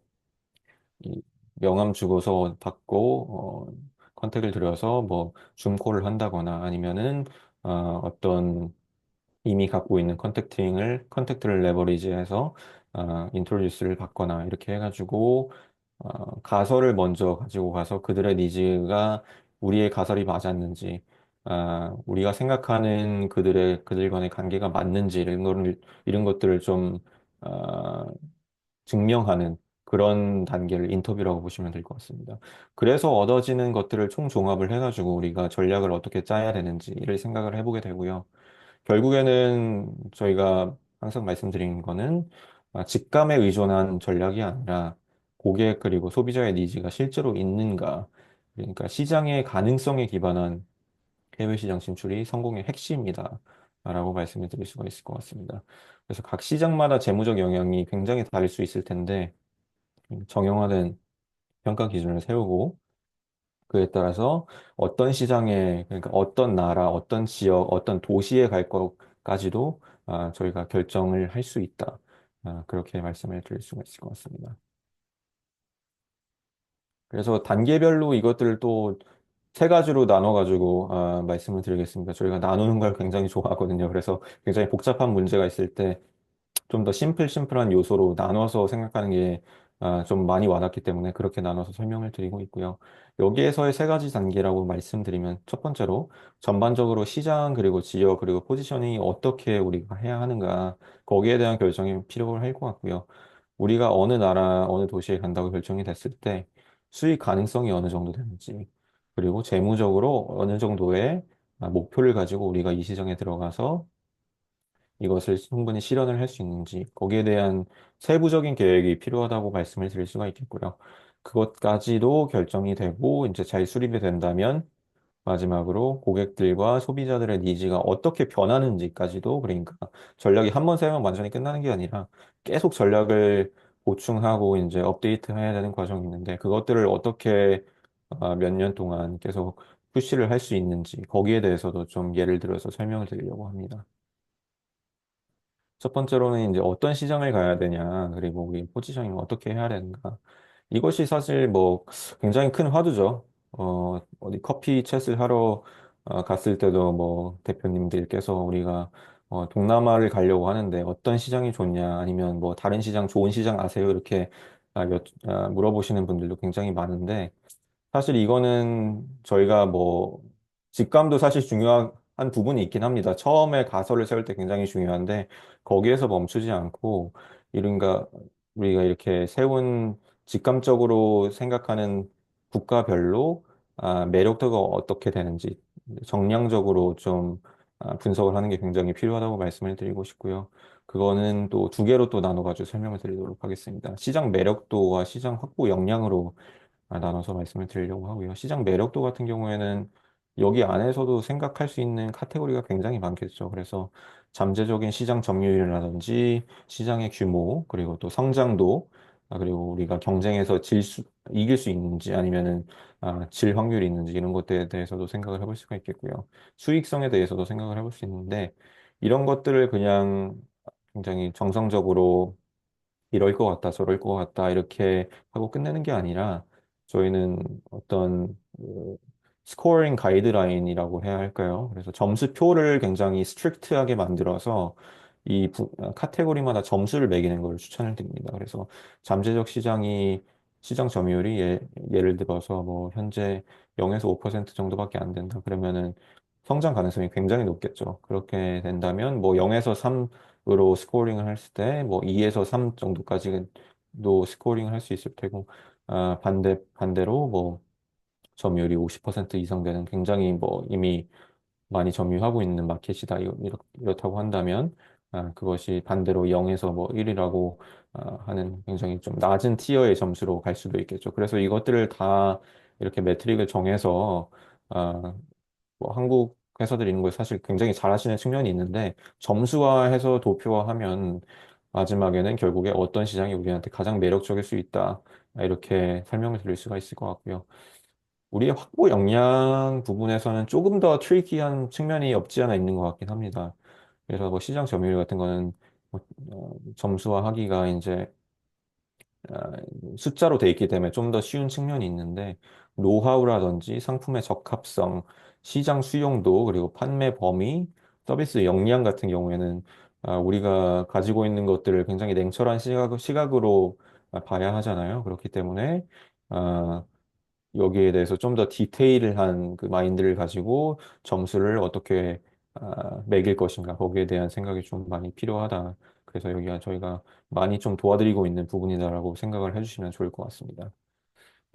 이 명함 주고서 받고 컨택을 드려서 뭐 줌콜을 한다거나 아니면은 어떤 이미 갖고 있는 컨택트를 레버리지해서 인트로듀스를 받거나 이렇게 해가지고 가설을 먼저 가지고 가서 그들의 니즈가 우리의 가설이 맞았는지, 우리가 생각하는 그들 간의 관계가 맞는지 이런 것들을 좀 아, 증명하는 그런 단계를 인터뷰라고 보시면 될 것 같습니다. 그래서 얻어지는 것들을 총종합을 해가지고 우리가 전략을 어떻게 짜야 되는지를 생각을 해보게 되고요. 결국에는 저희가 항상 말씀드린 거는 직감에 의존한 전략이 아니라 고객 그리고 소비자의 니즈가 실제로 있는가. 그러니까 시장의 가능성에 기반한 해외 시장 진출이 성공의 핵심이다. 라고 말씀을 드릴 수가 있을 것 같습니다. 그래서 각 시장마다 재무적 영향이 굉장히 다를 수 있을 텐데 정형화된 평가 기준을 세우고 그에 따라서 어떤 시장에, 그러니까 어떤 나라, 어떤 지역, 어떤 도시에 갈 것까지도 저희가 결정을 할 수 있다. 그렇게 말씀을 드릴 수가 있을 것 같습니다. 그래서 단계별로 이것들을 또 세 가지로 나눠가지고 말씀을 드리겠습니다. 저희가 나누는 걸 굉장히 좋아하거든요. 그래서 굉장히 복잡한 문제가 있을 때 좀 더 심플한 요소로 나눠서 생각하는 게 좀 많이 와닿기 때문에 그렇게 나눠서 설명을 드리고 있고요. 여기에서의 세 가지 단계라고 말씀드리면 첫 번째로 전반적으로 시장 그리고 지역 그리고 포지셔닝이 어떻게 우리가 해야 하는가 거기에 대한 결정이 필요할 것 같고요. 우리가 어느 나라, 어느 도시에 간다고 결정이 됐을 때 수익 가능성이 어느 정도 되는지 그리고 재무적으로 어느 정도의 목표를 가지고 우리가 이 시장에 들어가서 이것을 충분히 실현을 할 수 있는지 거기에 대한 세부적인 계획이 필요하다고 말씀을 드릴 수가 있겠고요. 그것까지도 결정이 되고 이제 잘 수립이 된다면 마지막으로 고객들과 소비자들의 니즈가 어떻게 변하는지까지도 그러니까 전략이 한 번 세우면 완전히 끝나는 게 아니라 계속 전략을 보충하고 이제 업데이트 해야 되는 과정이 있는데 그것들을 어떻게 몇 년 동안 계속 푸시를 할 수 있는지 거기에 대해서도 좀 예를 들어서 설명을 드리려고 합니다. 첫 번째로는 이제 어떤 시장을 가야 되냐, 그리고 우리 포지셔닝을 어떻게 해야 되는가. 이것이 사실 뭐 굉장히 큰 화두죠. 어디 커피 챗을 하러 갔을 때도 뭐 대표님들께서 우리가 동남아를 가려고 하는데 어떤 시장이 좋냐, 아니면 뭐 다른 시장, 좋은 시장 아세요? 이렇게 물어보시는 분들도 굉장히 많은데 사실 이거는 저희가 뭐 직감도 사실 중요한 부분이 있긴 합니다. 처음에 가설을 세울 때 굉장히 중요한데 거기에서 멈추지 않고 이른가 우리가 이렇게 세운 직감적으로 생각하는 국가별로 매력도가 어떻게 되는지 정량적으로 좀 분석을 하는 게 굉장히 필요하다고 말씀을 드리고 싶고요. 그거는 또 두 개로 또 나눠가지고 설명을 드리도록 하겠습니다. 시장 매력도와 시장 확보 역량으로 나눠서 말씀을 드리려고 하고요. 시장 매력도 같은 경우에는 여기 안에서도 생각할 수 있는 카테고리가 굉장히 많겠죠. 그래서 잠재적인 시장 점유율이라든지 시장의 규모, 그리고 또 성장도, 그리고 우리가 경쟁에서 이길 수 있는지 아니면은 질 확률이 있는지 이런 것들에 대해서도 생각을 해볼 수가 있겠고요. 수익성에 대해서도 생각을 해볼 수 있는데 이런 것들을 그냥 굉장히 정성적으로 이럴 것 같다, 저럴 것 같다, 이렇게 하고 끝내는 게 아니라 저희는 어떤 스코어링 가이드라인이라고 해야 할까요? 그래서 점수표를 굉장히 스트릭트하게 만들어서 카테고리마다 점수를 매기는 걸 추천을 드립니다. 그래서 잠재적 시장 점유율이 예를 들어서 뭐 현재 0에서 5% 정도밖에 안 된다. 그러면은 성장 가능성이 굉장히 높겠죠. 그렇게 된다면 뭐 0에서 3으로 스코어링을 했을 때 뭐 2에서 3 정도까지도 스코어링을 할 수 있을 테고 반대로 뭐 점유율이 50% 이상 되는 굉장히 뭐 이미 많이 점유하고 있는 마켓이다. 이렇다고 한다면 그것이 반대로 0에서 뭐 1이라고 하는 굉장히 좀 낮은 티어의 점수로 갈 수도 있겠죠. 그래서 이것들을 다 이렇게 매트릭을 정해서 아, 뭐 한국 회사들이 있는 걸 사실 굉장히 잘하시는 측면이 있는데 점수화해서 도표화하면 마지막에는 결국에 어떤 시장이 우리한테 가장 매력적일 수 있다. 이렇게 설명을 드릴 수가 있을 것 같고요. 우리의 확보 역량 부분에서는 조금 더 트리키한 측면이 없지 않아 있는 것 같긴 합니다. 그래서 뭐 시장 점유율 같은 거는 뭐, 점수화하기가 이제 아, 숫자로 돼 있기 때문에 좀 더 쉬운 측면이 있는데 노하우라든지 상품의 적합성, 시장 수용도 그리고 판매 범위, 서비스 역량 같은 경우에는 우리가 가지고 있는 것들을 굉장히 냉철한 시각으로 봐야 하잖아요. 그렇기 때문에 아, 여기에 대해서 좀 더 디테일한 그 마인드를 가지고 점수를 어떻게 매길 것인가 거기에 대한 생각이 좀 많이 필요하다. 그래서 여기가 저희가 많이 좀 도와드리고 있는 부분이다라고 생각을 해주시면 좋을 것 같습니다.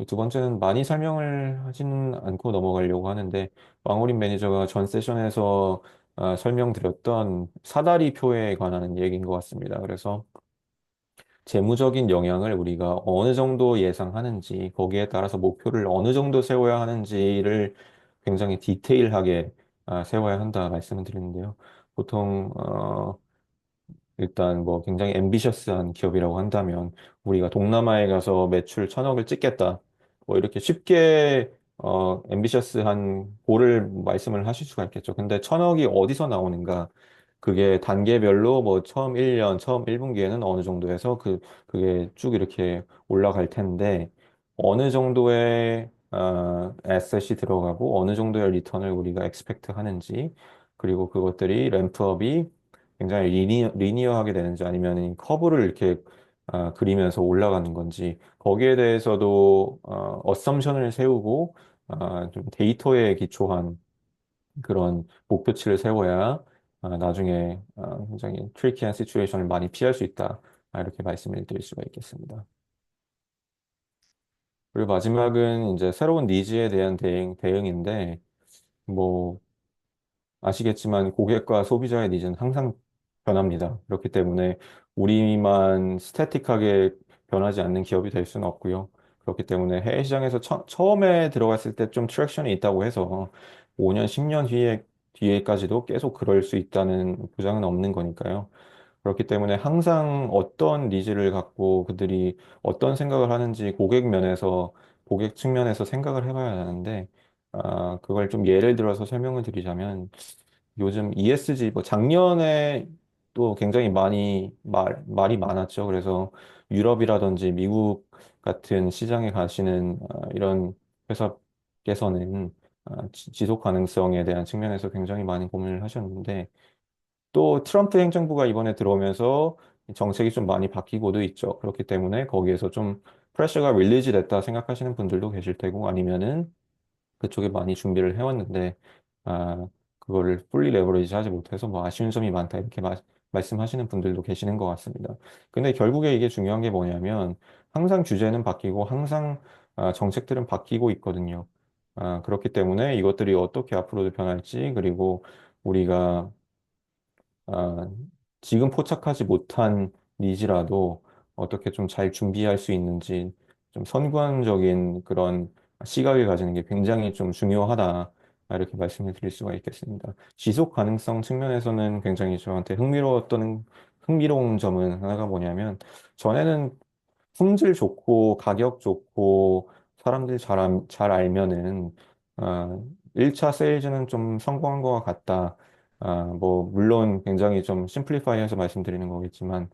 두 번째는 많이 설명을 하지는 않고 넘어가려고 하는데 왕호림 매니저가 전 세션에서 설명드렸던 사다리표에 관한 얘기인 것 같습니다. 그래서 재무적인 영향을 우리가 어느 정도 예상하는지, 거기에 따라서 목표를 어느 정도 세워야 하는지를 굉장히 디테일하게 세워야 한다 말씀을 드리는데요. 보통 일단 뭐 굉장히 앰비셔스한 기업이라고 한다면 우리가 동남아에 가서 매출 1,000억을 찍겠다. 뭐 이렇게 쉽게 앰비셔스한 고를 말씀을 하실 수가 있겠죠. 근데 1,000억이 어디서 나오는가? 그게 단계별로 뭐 처음 1년, 처음 1분기에는 어느 정도 해서 그게 쭉 이렇게 올라갈 텐데 어느 정도의 에셋이 들어가고 어느 정도의 리턴을 우리가 expect 하는지 그리고 그것들이 램프업이 굉장히 리니어하게 되는지 아니면 이 커브를 이렇게 그리면서 올라가는 건지 거기에 대해서도 어썸션을 세우고 좀 데이터에 기초한 그런 목표치를 세워야 나중에 굉장히 트리키한 시츄에이션을 많이 피할 수 있다. 이렇게 말씀을 드릴 수가 있겠습니다. 그리고 마지막은 이제 새로운 니즈에 대한 대응인데 뭐 아시겠지만 고객과 소비자의 니즈는 항상 변합니다. 그렇기 때문에 우리만 스태틱하게 변하지 않는 기업이 될 수는 없고요. 그렇기 때문에 해외 시장에서 처음에 들어갔을 때 좀 트랙션이 있다고 해서 5년, 10년 뒤에까지도 계속 그럴 수 있다는 보장은 없는 거니까요. 그렇기 때문에 항상 어떤 니즈를 갖고 그들이 어떤 생각을 하는지 고객 측면에서 생각을 해봐야 하는데, 그걸 좀 예를 들어서 설명을 드리자면, 요즘 ESG, 뭐 작년에 또 굉장히 말이 많았죠. 그래서 유럽이라든지 미국 같은 시장에 가시는 이런 회사께서는 지속 가능성에 대한 측면에서 굉장히 많이 고민을 하셨는데, 또 트럼프 행정부가 이번에 들어오면서 정책이 좀 많이 바뀌고도 있죠. 그렇기 때문에 거기에서 좀 프레셔가 릴리즈 됐다 생각하시는 분들도 계실 테고 아니면은 그쪽에 많이 준비를 해왔는데 그거를 풀리 레버리지 하지 못해서 뭐 아쉬운 점이 많다 이렇게 말씀하시는 분들도 계시는 것 같습니다. 근데 결국에 이게 중요한 게 뭐냐면 항상 규제는 바뀌고 항상 정책들은 바뀌고 있거든요. 그렇기 때문에 이것들이 어떻게 앞으로도 변할지 그리고 우리가 아, 지금 포착하지 못한 니즈라도 어떻게 좀 잘 준비할 수 있는지 좀 선구안적인 그런 시각을 가지는 게 굉장히 좀 중요하다. 이렇게 말씀을 드릴 수가 있겠습니다. 지속 가능성 측면에서는 굉장히 저한테 흥미로운 점은 하나가 뭐냐면 전에는 품질 좋고 가격 좋고 사람들이 잘 알면은 1차 세일즈는 좀 성공한 것 같다. 뭐 물론 굉장히 좀 심플리파이해서 말씀드리는 거겠지만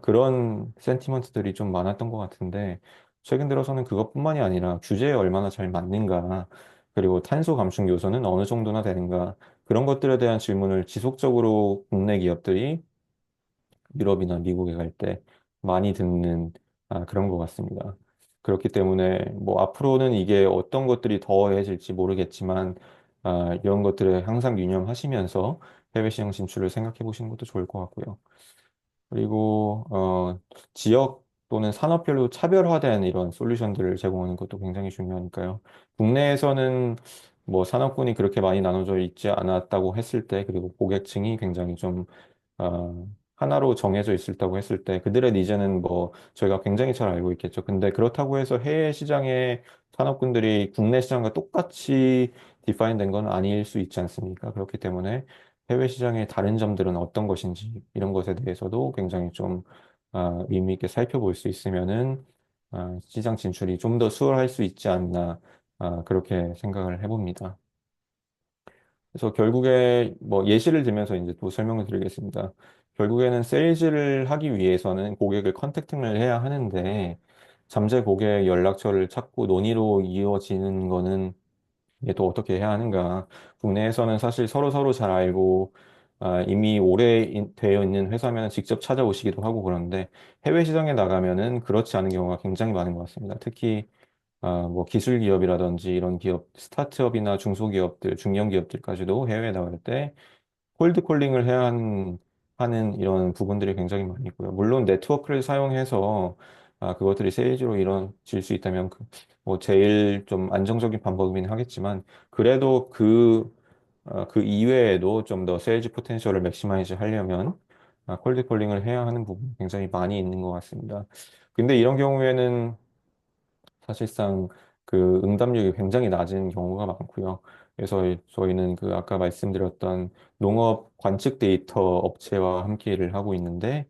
그런 센티먼트들이 좀 많았던 것 같은데 최근 들어서는 그것뿐만이 아니라 규제에 얼마나 잘 맞는가 그리고 탄소 감축 요소는 어느 정도나 되는가 그런 것들에 대한 질문을 지속적으로 국내 기업들이 유럽이나 미국에 갈 때 많이 듣는 그런 것 같습니다. 그렇기 때문에 뭐 앞으로는 이게 어떤 것들이 더해질지 모르겠지만 이런 것들을 항상 유념하시면서 해외 시장 진출을 생각해 보시는 것도 좋을 것 같고요. 그리고 지역 또는 산업별로 차별화된 이런 솔루션들을 제공하는 것도 굉장히 중요하니까요. 국내에서는 뭐 산업군이 그렇게 많이 나눠져 있지 않았다고 했을 때, 그리고 고객층이 굉장히 좀 하나로 정해져 있었다고 했을 때, 그들의 니즈는 뭐 저희가 굉장히 잘 알고 있겠죠. 근데 그렇다고 해서 해외 시장의 산업군들이 국내 시장과 똑같이 디파인된 건 아닐 수 있지 않습니까? 그렇기 때문에 해외 시장의 다른 점들은 어떤 것인지 이런 것에 대해서도 굉장히 좀 의미 있게 살펴볼 수 있으면은 시장 진출이 좀 더 수월할 수 있지 않나 그렇게 생각을 해봅니다. 그래서 결국에 뭐 예시를 들면서 이제 또 설명을 드리겠습니다. 결국에는 세일즈를 하기 위해서는 고객을 컨택팅을 해야 하는데 잠재 고객 연락처를 찾고 논의로 이어지는 거는 이게 또 어떻게 해야 하는가. 국내에서는 사실 서로 잘 알고 이미 되어 있는 회사면 직접 찾아오시기도 하고 그런데 해외 시장에 나가면은 그렇지 않은 경우가 굉장히 많은 것 같습니다. 특히 뭐 기술 기업이라든지 이런 기업, 스타트업이나 중소기업들, 중견기업들까지도 해외에 나갈 때 콜드 콜링을 하는 이런 부분들이 굉장히 많이 있고요. 물론 네트워크를 사용해서 그것들이 세일즈로 이루어질 수 있다면 뭐 제일 좀 안정적인 방법이긴 하겠지만 그래도 그 이외에도 좀 더 세일즈 포텐셜을 맥시마이즈 하려면 콜드 콜링을 해야 하는 부분이 굉장히 많이 있는 것 같습니다. 근데 이런 경우에는 사실상 그 응답률이 굉장히 낮은 경우가 많고요. 그래서 저희는 그 아까 말씀드렸던 농업 관측 데이터 업체와 함께 일을 하고 있는데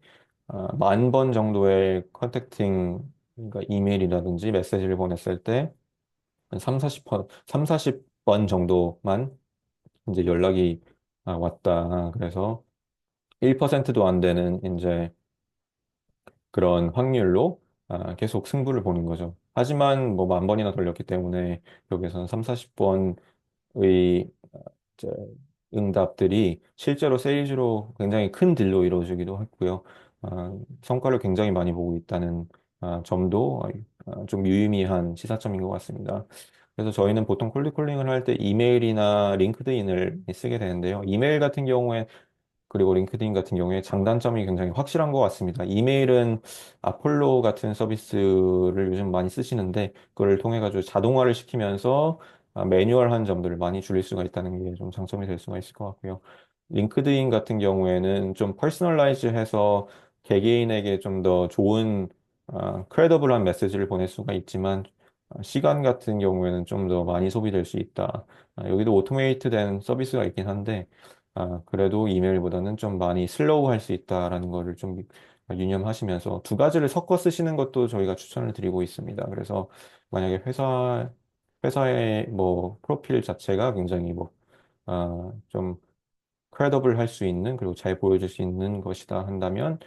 10,000번 정도의 그러니까 이메일이라든지 메시지를 보냈을 때 한 40번 정도만 이제 연락이 왔다. 그래서 1%도 안 되는 이제 그런 확률로 계속 승부를 보는 거죠. 하지만 뭐 10,000번이나 돌렸기 때문에 여기서는 3, 40번의 응답들이 실제로 세일즈로 굉장히 큰 딜로 이루어지기도 했고요. 성과를 굉장히 많이 보고 있다는 점도 좀 유의미한 시사점인 것 같습니다. 그래서 저희는 보통 콜드콜링을 할 때 이메일이나 링크드인을 쓰게 되는데요. 이메일 같은 경우에 그리고 링크드인 같은 경우에 장단점이 굉장히 확실한 것 같습니다. 이메일은 아폴로 같은 서비스를 요즘 많이 쓰시는데 그걸 통해 가지고 자동화를 시키면서 매뉴얼한 점들을 많이 줄일 수가 있다는 게 좀 장점이 될 수가 있을 것 같고요. 링크드인 같은 경우에는 좀 퍼스널라이즈해서 개개인에게 좀 더 좋은 크레더블한 메시지를 보낼 수가 있지만 시간 같은 경우에는 좀 더 많이 소비될 수 있다. 여기도 오토메이트된 서비스가 있긴 한데 그래도 이메일보다는 좀 많이 슬로우할 수 있다라는 거를 좀 유념하시면서 두 가지를 섞어 쓰시는 것도 저희가 추천을 드리고 있습니다. 그래서 만약에 회사의 뭐 프로필 자체가 굉장히 좀 크레더블 할 수 있는 그리고 잘 보여줄 수 있는 것이다 한다면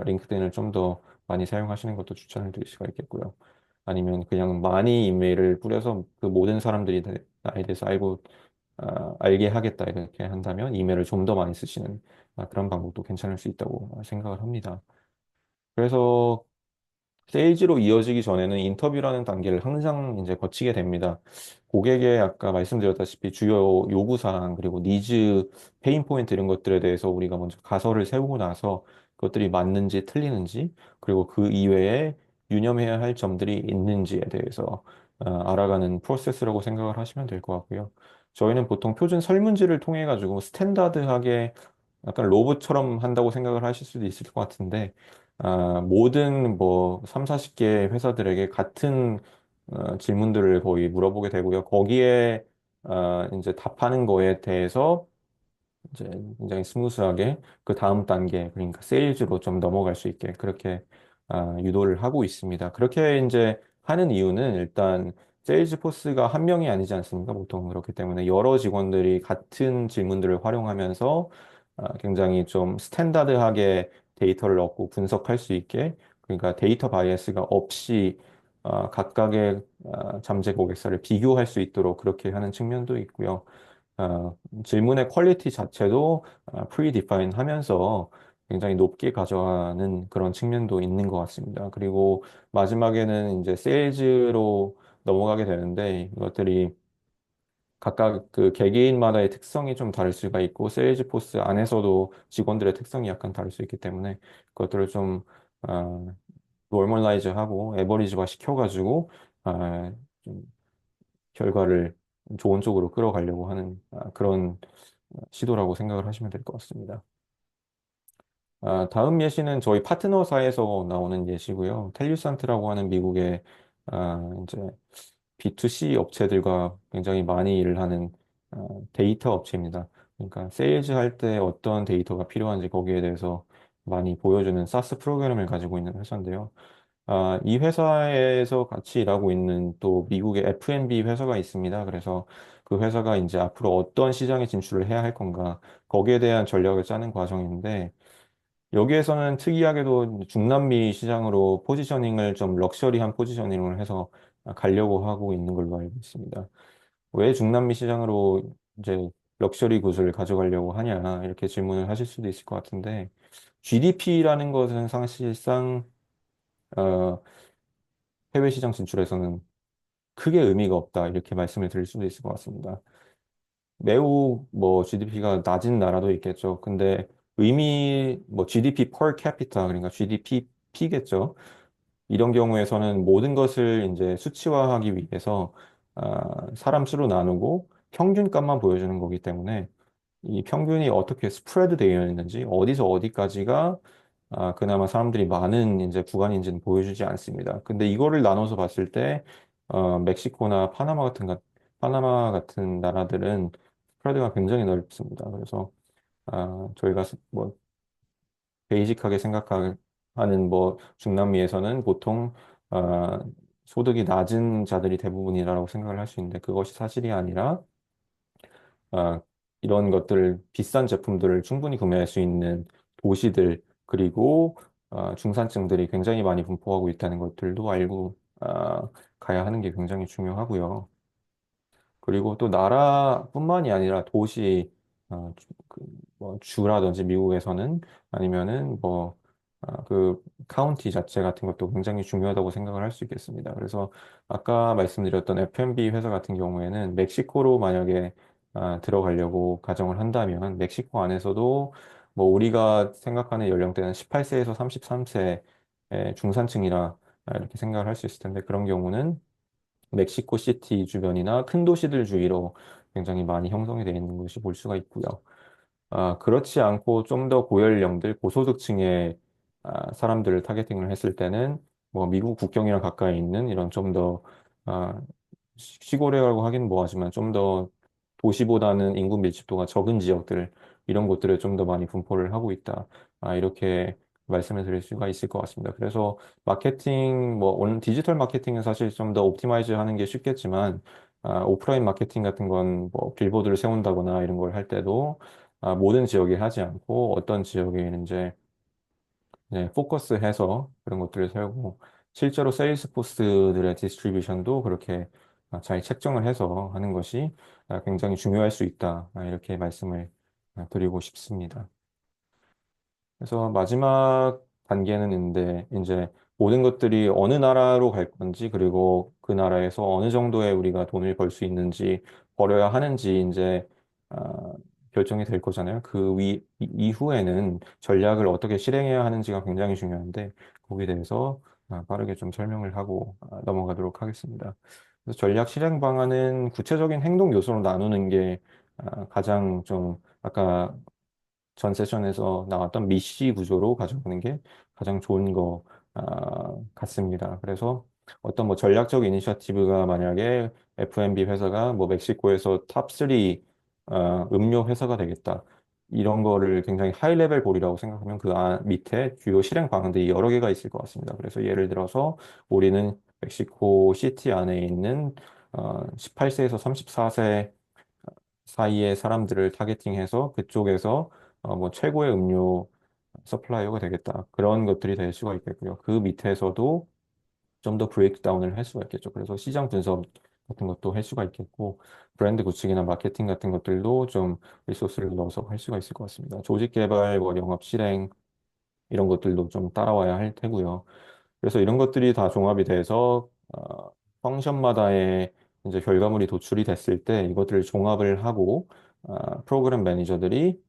링크드인을 좀 더 많이 사용하시는 것도 추천을 드릴 수가 있겠고요. 아니면 그냥 많이 이메일을 뿌려서 그 모든 사람들이 나에 대해서 알게 하겠다 이렇게 한다면 이메일을 좀 더 많이 쓰시는 그런 방법도 괜찮을 수 있다고 생각을 합니다. 그래서 세일즈로 이어지기 전에는 인터뷰라는 단계를 항상 이제 거치게 됩니다. 고객의 아까 말씀드렸다시피 주요 요구사항 그리고 니즈, 페인 포인트 이런 것들에 대해서 우리가 먼저 가설을 세우고 나서 그것들이 맞는지 틀리는지 그리고 그 이외에 유념해야 할 점들이 있는지에 대해서 알아가는 프로세스라고 생각을 하시면 될 것 같고요. 저희는 보통 표준 설문지를 통해 가지고 스탠다드하게 약간 로봇처럼 한다고 생각을 하실 수도 있을 것 같은데 모든 뭐 3, 40개 회사들에게 같은 질문들을 거의 물어보게 되고요. 거기에 이제 답하는 거에 대해서 이제 굉장히 스무스하게 그 다음 단계, 그러니까 세일즈로 좀 넘어갈 수 있게 그렇게 유도를 하고 있습니다. 그렇게 이제 하는 이유는 일단 세일즈 포스가 한 명이 아니지 않습니까? 보통 그렇기 때문에 여러 직원들이 같은 질문들을 활용하면서 굉장히 좀 스탠다드하게 데이터를 얻고 분석할 수 있게 그러니까 데이터 바이애스가 없이 각각의 잠재 고객사를 비교할 수 있도록 그렇게 하는 측면도 있고요. 아, 질문의 퀄리티 자체도 프리디파인 하면서 굉장히 높게 가져가는 그런 측면도 있는 것 같습니다. 그리고 마지막에는 이제 세일즈로 넘어가게 되는데 이것들이 각각 그 개개인마다의 특성이 좀 다를 수가 있고 세일즈 포스 안에서도 직원들의 특성이 약간 다를 수 있기 때문에 그것들을 좀 노멀라이즈하고 에버리지화 시켜가지고 좀 결과를 좋은 쪽으로 끌어가려고 하는 그런 시도라고 생각을 하시면 될 것 같습니다. 다음 예시는 저희 파트너사에서 나오는 예시고요. 텔유산트라고 하는 미국의 이제 B2C 업체들과 굉장히 많이 일을 하는 데이터 업체입니다. 그러니까 세일즈 할 때 어떤 데이터가 필요한지 거기에 대해서 많이 보여주는 사스 프로그램을 가지고 있는 회사인데요. 이 회사에서 같이 일하고 있는 또 미국의 F&B 회사가 있습니다. 그래서 그 회사가 이제 앞으로 어떤 시장에 진출을 해야 할 건가, 거기에 대한 전략을 짜는 과정인데, 여기에서는 특이하게도 중남미 시장으로 포지셔닝을 좀 럭셔리한 포지셔닝을 해서 가려고 하고 있는 걸로 알고 있습니다. 왜 중남미 시장으로 이제 럭셔리 굿을 가져가려고 하냐 이렇게 질문을 하실 수도 있을 것 같은데 GDP라는 것은 사실상 어, 해외 시장 진출에서는 크게 의미가 없다 이렇게 말씀을 드릴 수도 있을 것 같습니다. 매우 뭐 GDP가 낮은 나라도 있겠죠. 근데 뭐 GDP per capita 그러니까 GDP P겠죠. 이런 경우에서는 모든 것을 이제 수치화하기 위해서 사람 수로 나누고 평균값만 보여주는 거기 때문에 이 평균이 어떻게 스프레드 되어 있는지 어디서 어디까지가 그나마 사람들이 많은 이제 구간인지는 보여주지 않습니다. 근데 이거를 나눠서 봤을 때 멕시코나 파나마 같은 나라들은 스프레드가 굉장히 넓습니다. 그래서 저희가 뭐 베이직하게 생각하는 뭐 중남미에서는 보통 아, 소득이 낮은 자들이 대부분이라고 생각을 할 수 있는데 그것이 사실이 아니라 아, 이런 것들을 비싼 제품들을 충분히 구매할 수 있는 도시들 그리고 중산층들이 굉장히 많이 분포하고 있다는 것들도 알고 가야 하는 게 굉장히 중요하고요. 그리고 또 나라뿐만이 아니라 도시, 뭐 주라든지 미국에서는 아니면은 그 카운티 자체 같은 것도 굉장히 중요하다고 생각을 할 수 있겠습니다. 그래서 아까 말씀드렸던 F&B 회사 같은 경우에는 멕시코로 만약에 들어가려고 가정을 한다면 멕시코 안에서도 뭐 우리가 생각하는 연령대는 18세에서 33세의 중산층이라 이렇게 생각을 할 수 있을 텐데 그런 경우는 멕시코 시티 주변이나 큰 도시들 주위로 굉장히 많이 형성이 되어 있는 것이 볼 수가 있고요. 그렇지 않고 좀 더 고연령들, 고소득층의 사람들을 타겟팅을 했을 때는 뭐 미국 국경이랑 가까이 있는 이런 좀 더 시골이라고 하긴 뭐하지만 좀 더 도시보다는 인구 밀집도가 적은 지역들 이런 곳들에 좀 더 많이 분포를 하고 있다. 이렇게 말씀을 드릴 수가 있을 것 같습니다. 그래서 마케팅 뭐 오늘 디지털 마케팅은 사실 좀 더 옵티마이즈 하는 게 쉽겠지만 오프라인 마케팅 같은 건 뭐 빌보드를 세운다거나 이런 걸 할 때도 모든 지역에 하지 않고 어떤 지역에 이제 네, 포커스해서 그런 것들을 세우고 실제로 세일스포스들의 디스트리뷰션도 그렇게 잘 책정을 해서 하는 것이 굉장히 중요할 수 있다. 이렇게 말씀을 드리고 싶습니다. 그래서 마지막 단계는 이제 모든 것들이 어느 나라로 갈 건지 그리고 그 나라에서 어느 정도의 우리가 돈을 벌 수 있는지 벌어야 하는지 이제 아, 결정이 될 거잖아요. 이후에는 전략을 어떻게 실행해야 하는지가 굉장히 중요한데 거기에 대해서 빠르게 좀 설명을 하고 넘어가도록 하겠습니다. 그래서 전략 실행 방안은 구체적인 행동 요소로 나누는 게 가장 좀 아까 전 세션에서 나왔던 미시 구조로 가져가는 게 가장 좋은 거 같습니다. 그래서 어떤 뭐 전략적 이니셔티브가 만약에 F&B 회사가 뭐 멕시코에서 탑3 음료 회사가 되겠다. 이런 거를 굉장히 하이 레벨 골이라고 생각하면 그 밑에 주요 실행 방안들이 여러 개가 있을 것 같습니다. 그래서 예를 들어서 우리는 멕시코 시티 안에 있는 18세에서 34세 사이의 사람들을 타겟팅해서 그쪽에서 뭐 최고의 음료 서플라이어가 되겠다. 그런 것들이 될 수가 있겠고요. 그 밑에서도 좀 더 브레이크다운을 할 수가 있겠죠. 그래서 시장 분석 같은 것도 할 수가 있겠고, 브랜드 구축이나 마케팅 같은 것들도 좀 리소스를 넣어서 할 수가 있을 것 같습니다. 조직 개발, 뭐 영업 실행 이런 것들도 좀 따라와야 할 테고요. 그래서 이런 것들이 다 종합이 돼서 펑션마다의 이제 결과물이 도출이 됐을 때 이것들을 종합을 하고 프로그램 매니저들이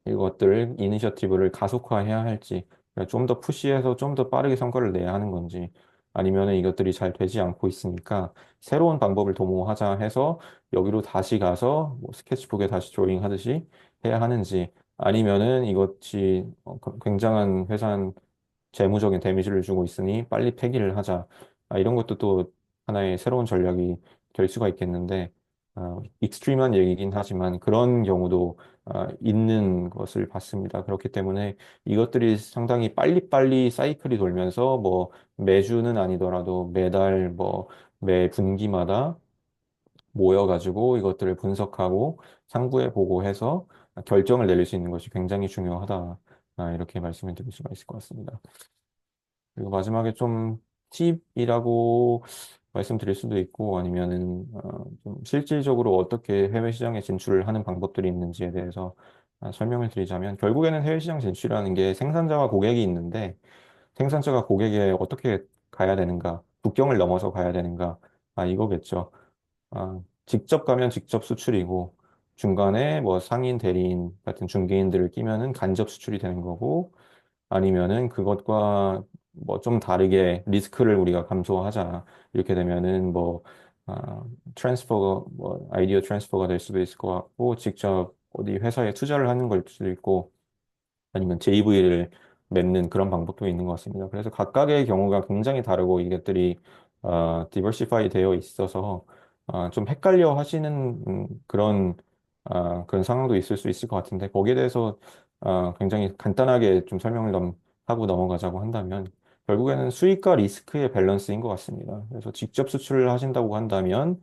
이것들을 이니셔티브를 가속화해야 할지 좀 더 푸시해서 좀 더 빠르게 성과를 내야 하는 건지 아니면은 이것들이 잘 되지 않고 있으니까 새로운 방법을 도모하자 해서 여기로 다시 가서 뭐 스케치북에 다시 드로잉 하듯이 해야 하는지 아니면은 이것이 굉장한 회사 재무적인 데미지를 주고 있으니 빨리 폐기를 하자. 이런 것도 또 하나의 새로운 전략이 될 수가 있겠는데, 익스트림한 얘기긴 하지만 그런 경우도 있는 것을 봤습니다. 그렇기 때문에 이것들이 상당히 빨리빨리 사이클이 돌면서 뭐 매주는 아니더라도 매달 뭐 매 분기마다 모여가지고 이것들을 분석하고 상부에 보고해서 결정을 내릴 수 있는 것이 굉장히 중요하다. 이렇게 말씀을 드릴 수가 있을 것 같습니다. 그리고 마지막에 좀 팁이라고 말씀드릴 수도 있고 아니면은 좀 실질적으로 어떻게 해외 시장에 진출을 하는 방법들이 있는지에 대해서 설명을 드리자면 결국에는 해외 시장 진출이라는 게 생산자와 고객이 있는데 생산자가 고객에 어떻게 가야 되는가, 국경을 넘어서 가야 되는가, 이거겠죠. 직접 가면 직접 수출이고 중간에 뭐 상인, 대리인 같은 중개인들을 끼면은 간접 수출이 되는 거고 아니면은 그것과 뭐 좀 다르게 리스크를 우리가 감소하자. 이렇게 되면은 뭐, 트랜스퍼가, 뭐, 아이디어 트랜스퍼가 될 수도 있을 것 같고, 직접 어디 회사에 투자를 하는 걸 수도 있고, 아니면 JV를 맺는 그런 방법도 있는 것 같습니다. 그래서 각각의 경우가 굉장히 다르고 이것들이 디버시파이 되어 있어서 좀 헷갈려 하시는 그런 상황도 있을 수 있을 것 같은데 거기에 대해서 굉장히 간단하게 좀 설명을 하고 넘어가자고 한다면 결국에는 수익과 리스크의 밸런스인 것 같습니다. 그래서 직접 수출을 하신다고 한다면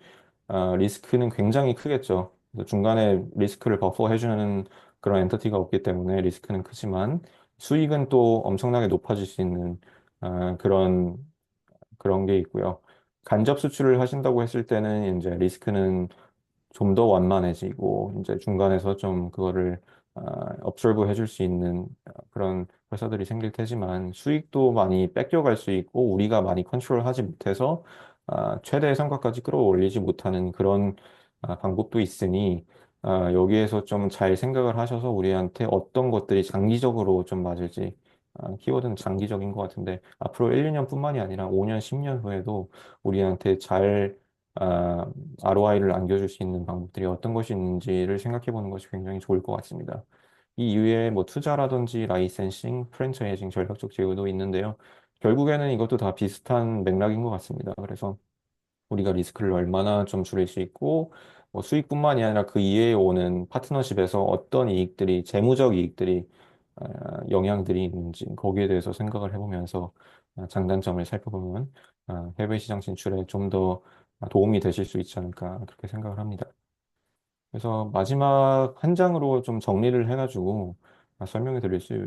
리스크는 굉장히 크겠죠. 그래서 중간에 리스크를 버퍼해주는 그런 엔터티가 없기 때문에 리스크는 크지만 수익은 또 엄청나게 높아질 수 있는 그런 게 있고요. 간접 수출을 하신다고 했을 때는 이제 리스크는 좀 더 완만해지고 이제 중간에서 좀 그거를 observe 해줄 수 있는 그런 회사들이 생길 테지만 수익도 많이 뺏겨갈 수 있고 우리가 많이 컨트롤하지 못해서 최대의 성과까지 끌어올리지 못하는 그런 방법도 있으니 여기에서 좀 잘 생각을 하셔서 우리한테 어떤 것들이 장기적으로 좀 맞을지 키워드는 장기적인 것 같은데 앞으로 1, 2년뿐만이 아니라 5년, 10년 후에도 우리한테 잘 ROI를 안겨줄 수 있는 방법들이 어떤 것이 있는지를 생각해 보는 것이 굉장히 좋을 것 같습니다. 이 이외에 뭐 투자라든지 라이센싱, 프랜차이징, 전략적 제휴도 있는데요. 결국에는 이것도 다 비슷한 맥락인 것 같습니다. 그래서 우리가 리스크를 얼마나 좀 줄일 수 있고 뭐 수익뿐만이 아니라 그 이외에 오는 파트너십에서 어떤 이익들이 재무적 이익들이 영향들이 있는지 거기에 대해서 생각을 해보면서 장단점을 살펴보면 해외 시장 진출에 좀 더 도움이 되실 수 있지 않을까 그렇게 생각을 합니다. 그래서 마지막 한 장으로 좀 정리를 해가지고 설명해 드릴 수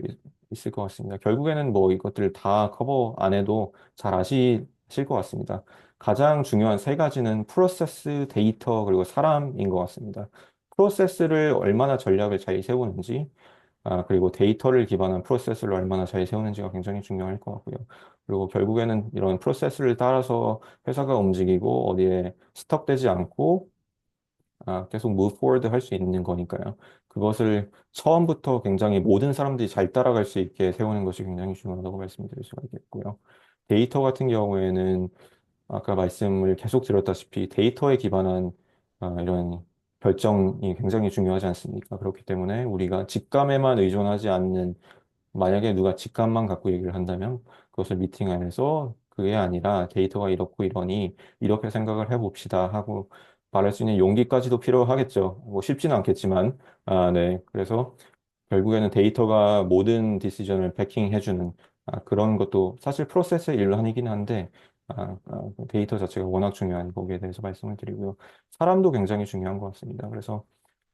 있을 것 같습니다. 결국에는 뭐 이것들을 다 커버 안 해도 잘 아시실 것 같습니다. 가장 중요한 세 가지는 프로세스, 데이터, 그리고 사람인 것 같습니다. 프로세스를 얼마나 전략을 잘 세우는지, 그리고 데이터를 기반한 프로세스를 얼마나 잘 세우는지가 굉장히 중요할 것 같고요. 그리고 결국에는 이런 프로세스를 따라서 회사가 움직이고 어디에 스톱되지 않고 계속 move forward 할 수 있는 거니까요. 그것을 처음부터 굉장히 모든 사람들이 잘 따라갈 수 있게 세우는 것이 굉장히 중요하다고 말씀드릴 수가 있겠고요. 데이터 같은 경우에는 아까 말씀을 계속 드렸다시피 데이터에 기반한 이런 결정이 굉장히 중요하지 않습니까? 그렇기 때문에 우리가 직감에만 의존하지 않는 만약에 누가 직감만 갖고 얘기를 한다면 그것을 미팅 안에서 그게 아니라 데이터가 이렇고 이러니 이렇게 생각을 해봅시다 하고 말할 수 있는 용기까지도 필요하겠죠. 뭐 쉽지는 않겠지만, 네. 그래서 결국에는 데이터가 모든 디시전을 패킹해주는 그런 것도 사실 프로세스의 일환이긴 한데, 데이터 자체가 워낙 중요한 거기에 대해서 말씀을 드리고요. 사람도 굉장히 중요한 것 같습니다. 그래서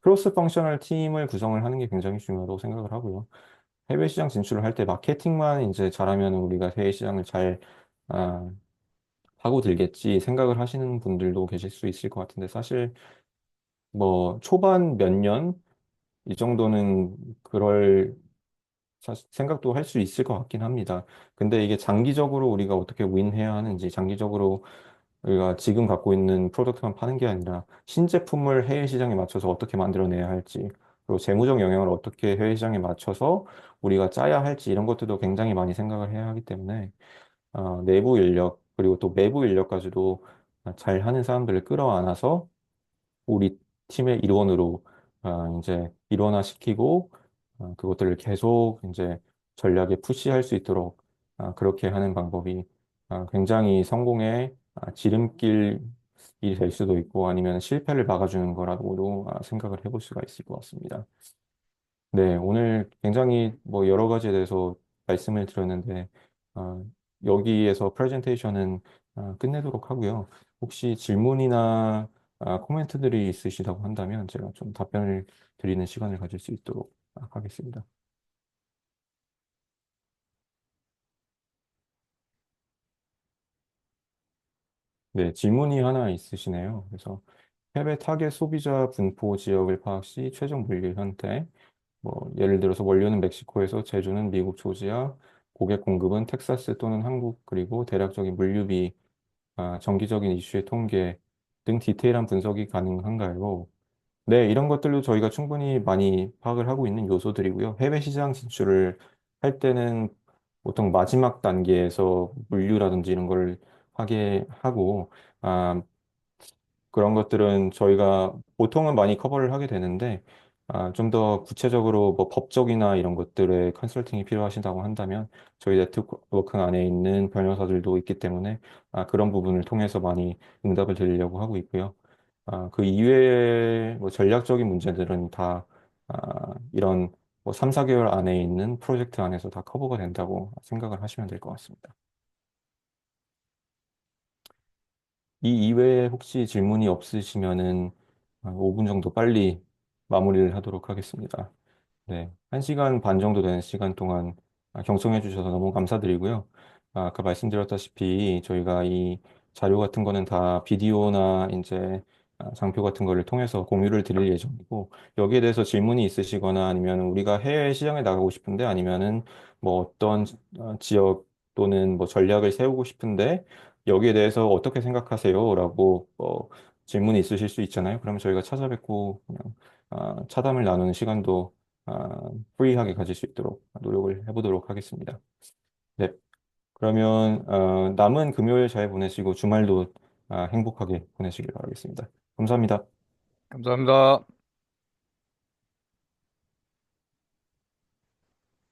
크로스 펑셔널 팀을 구성을 하는 게 굉장히 중요하다고 생각을 하고요. 해외 시장 진출을 할 때 마케팅만 이제 잘하면 우리가 해외 시장을 잘 아, 하고 들겠지 생각을 하시는 분들도 계실 수 있을 것 같은데 사실 뭐 초반 몇 년 이 정도는 그럴 생각도 할 수 있을 것 같긴 합니다. 근데 이게 장기적으로 우리가 어떻게 윈해야 하는지 장기적으로 우리가 지금 갖고 있는 프로덕트만 파는 게 아니라 신제품을 해외 시장에 맞춰서 어떻게 만들어내야 할지 그리고 재무적 영향을 어떻게 해외 시장에 맞춰서 우리가 짜야 할지 이런 것들도 굉장히 많이 생각을 해야 하기 때문에 내부 인력 그리고 또 외부 인력까지도 잘 하는 사람들을 끌어안아서 우리 팀의 일원으로 이제 일원화시키고 그것들을 계속 이제 전략에 푸시할 수 있도록 그렇게 하는 방법이 굉장히 성공의 지름길이 될 수도 있고 아니면 실패를 막아주는 거라고도 생각을 해볼 수가 있을 것 같습니다. 네, 오늘 굉장히 뭐 여러 가지에 대해서 말씀을 드렸는데, 어, 여기에서 프레젠테이션은 끝내도록 하고요. 혹시 질문이나 코멘트들이 있으시다고 한다면 제가 좀 답변을 드리는 시간을 가질 수 있도록 하겠습니다. 네, 질문이 하나 있으시네요. 그래서 해외 타겟 소비자 분포 지역을 파악 시 최종 물류 형태, 뭐 예를 들어서 원료는 멕시코에서 제조는 미국, 조지아, 고객 공급은 텍사스 또는 한국, 그리고 대략적인 물류비, 정기적인 이슈의 통계 등 디테일한 분석이 가능한가요? 네, 이런 것들도 저희가 충분히 많이 파악을 하고 있는 요소들이고요. 해외 시장 진출을 할 때는 보통 마지막 단계에서 물류라든지 이런 걸 하게 하고, 아, 그런 것들은 저희가 보통은 많이 커버를 하게 되는데, 좀 더 구체적으로 뭐 법적이나 이런 것들의 컨설팅이 필요하시다고 한다면, 저희 네트워크 안에 있는 변호사들도 있기 때문에, 그런 부분을 통해서 많이 응답을 드리려고 하고 있고요. 그 이외의 뭐 전략적인 문제들은 다, 이런 뭐 3, 4개월 안에 있는 프로젝트 안에서 다 커버가 된다고 생각을 하시면 될 것 같습니다. 이 이외에 혹시 질문이 없으시면은 5분 정도 빨리 마무리를 하도록 하겠습니다. 네, 1시간 반 정도 되는 시간 동안 경청해 주셔서 너무 감사드리고요. 아까 말씀드렸다시피 저희가 이 자료 같은 거는 다 비디오나 이제 장표 같은 거를 통해서 공유를 드릴 예정이고, 여기에 대해서 질문이 있으시거나 아니면 우리가 해외 시장에 나가고 싶은데 아니면은 뭐 어떤 지역 또는 뭐 전략을 세우고 싶은데 여기에 대해서 어떻게 생각하세요? 라고 질문이 있으실 수 있잖아요. 그러면 저희가 찾아뵙고 그냥 차담을 나누는 시간도 프리하게 가질 수 있도록 노력을 해보도록 하겠습니다. 네, 그러면 남은 금요일 잘 보내시고 주말도 행복하게 보내시길 바라겠습니다. 감사합니다. 감사합니다.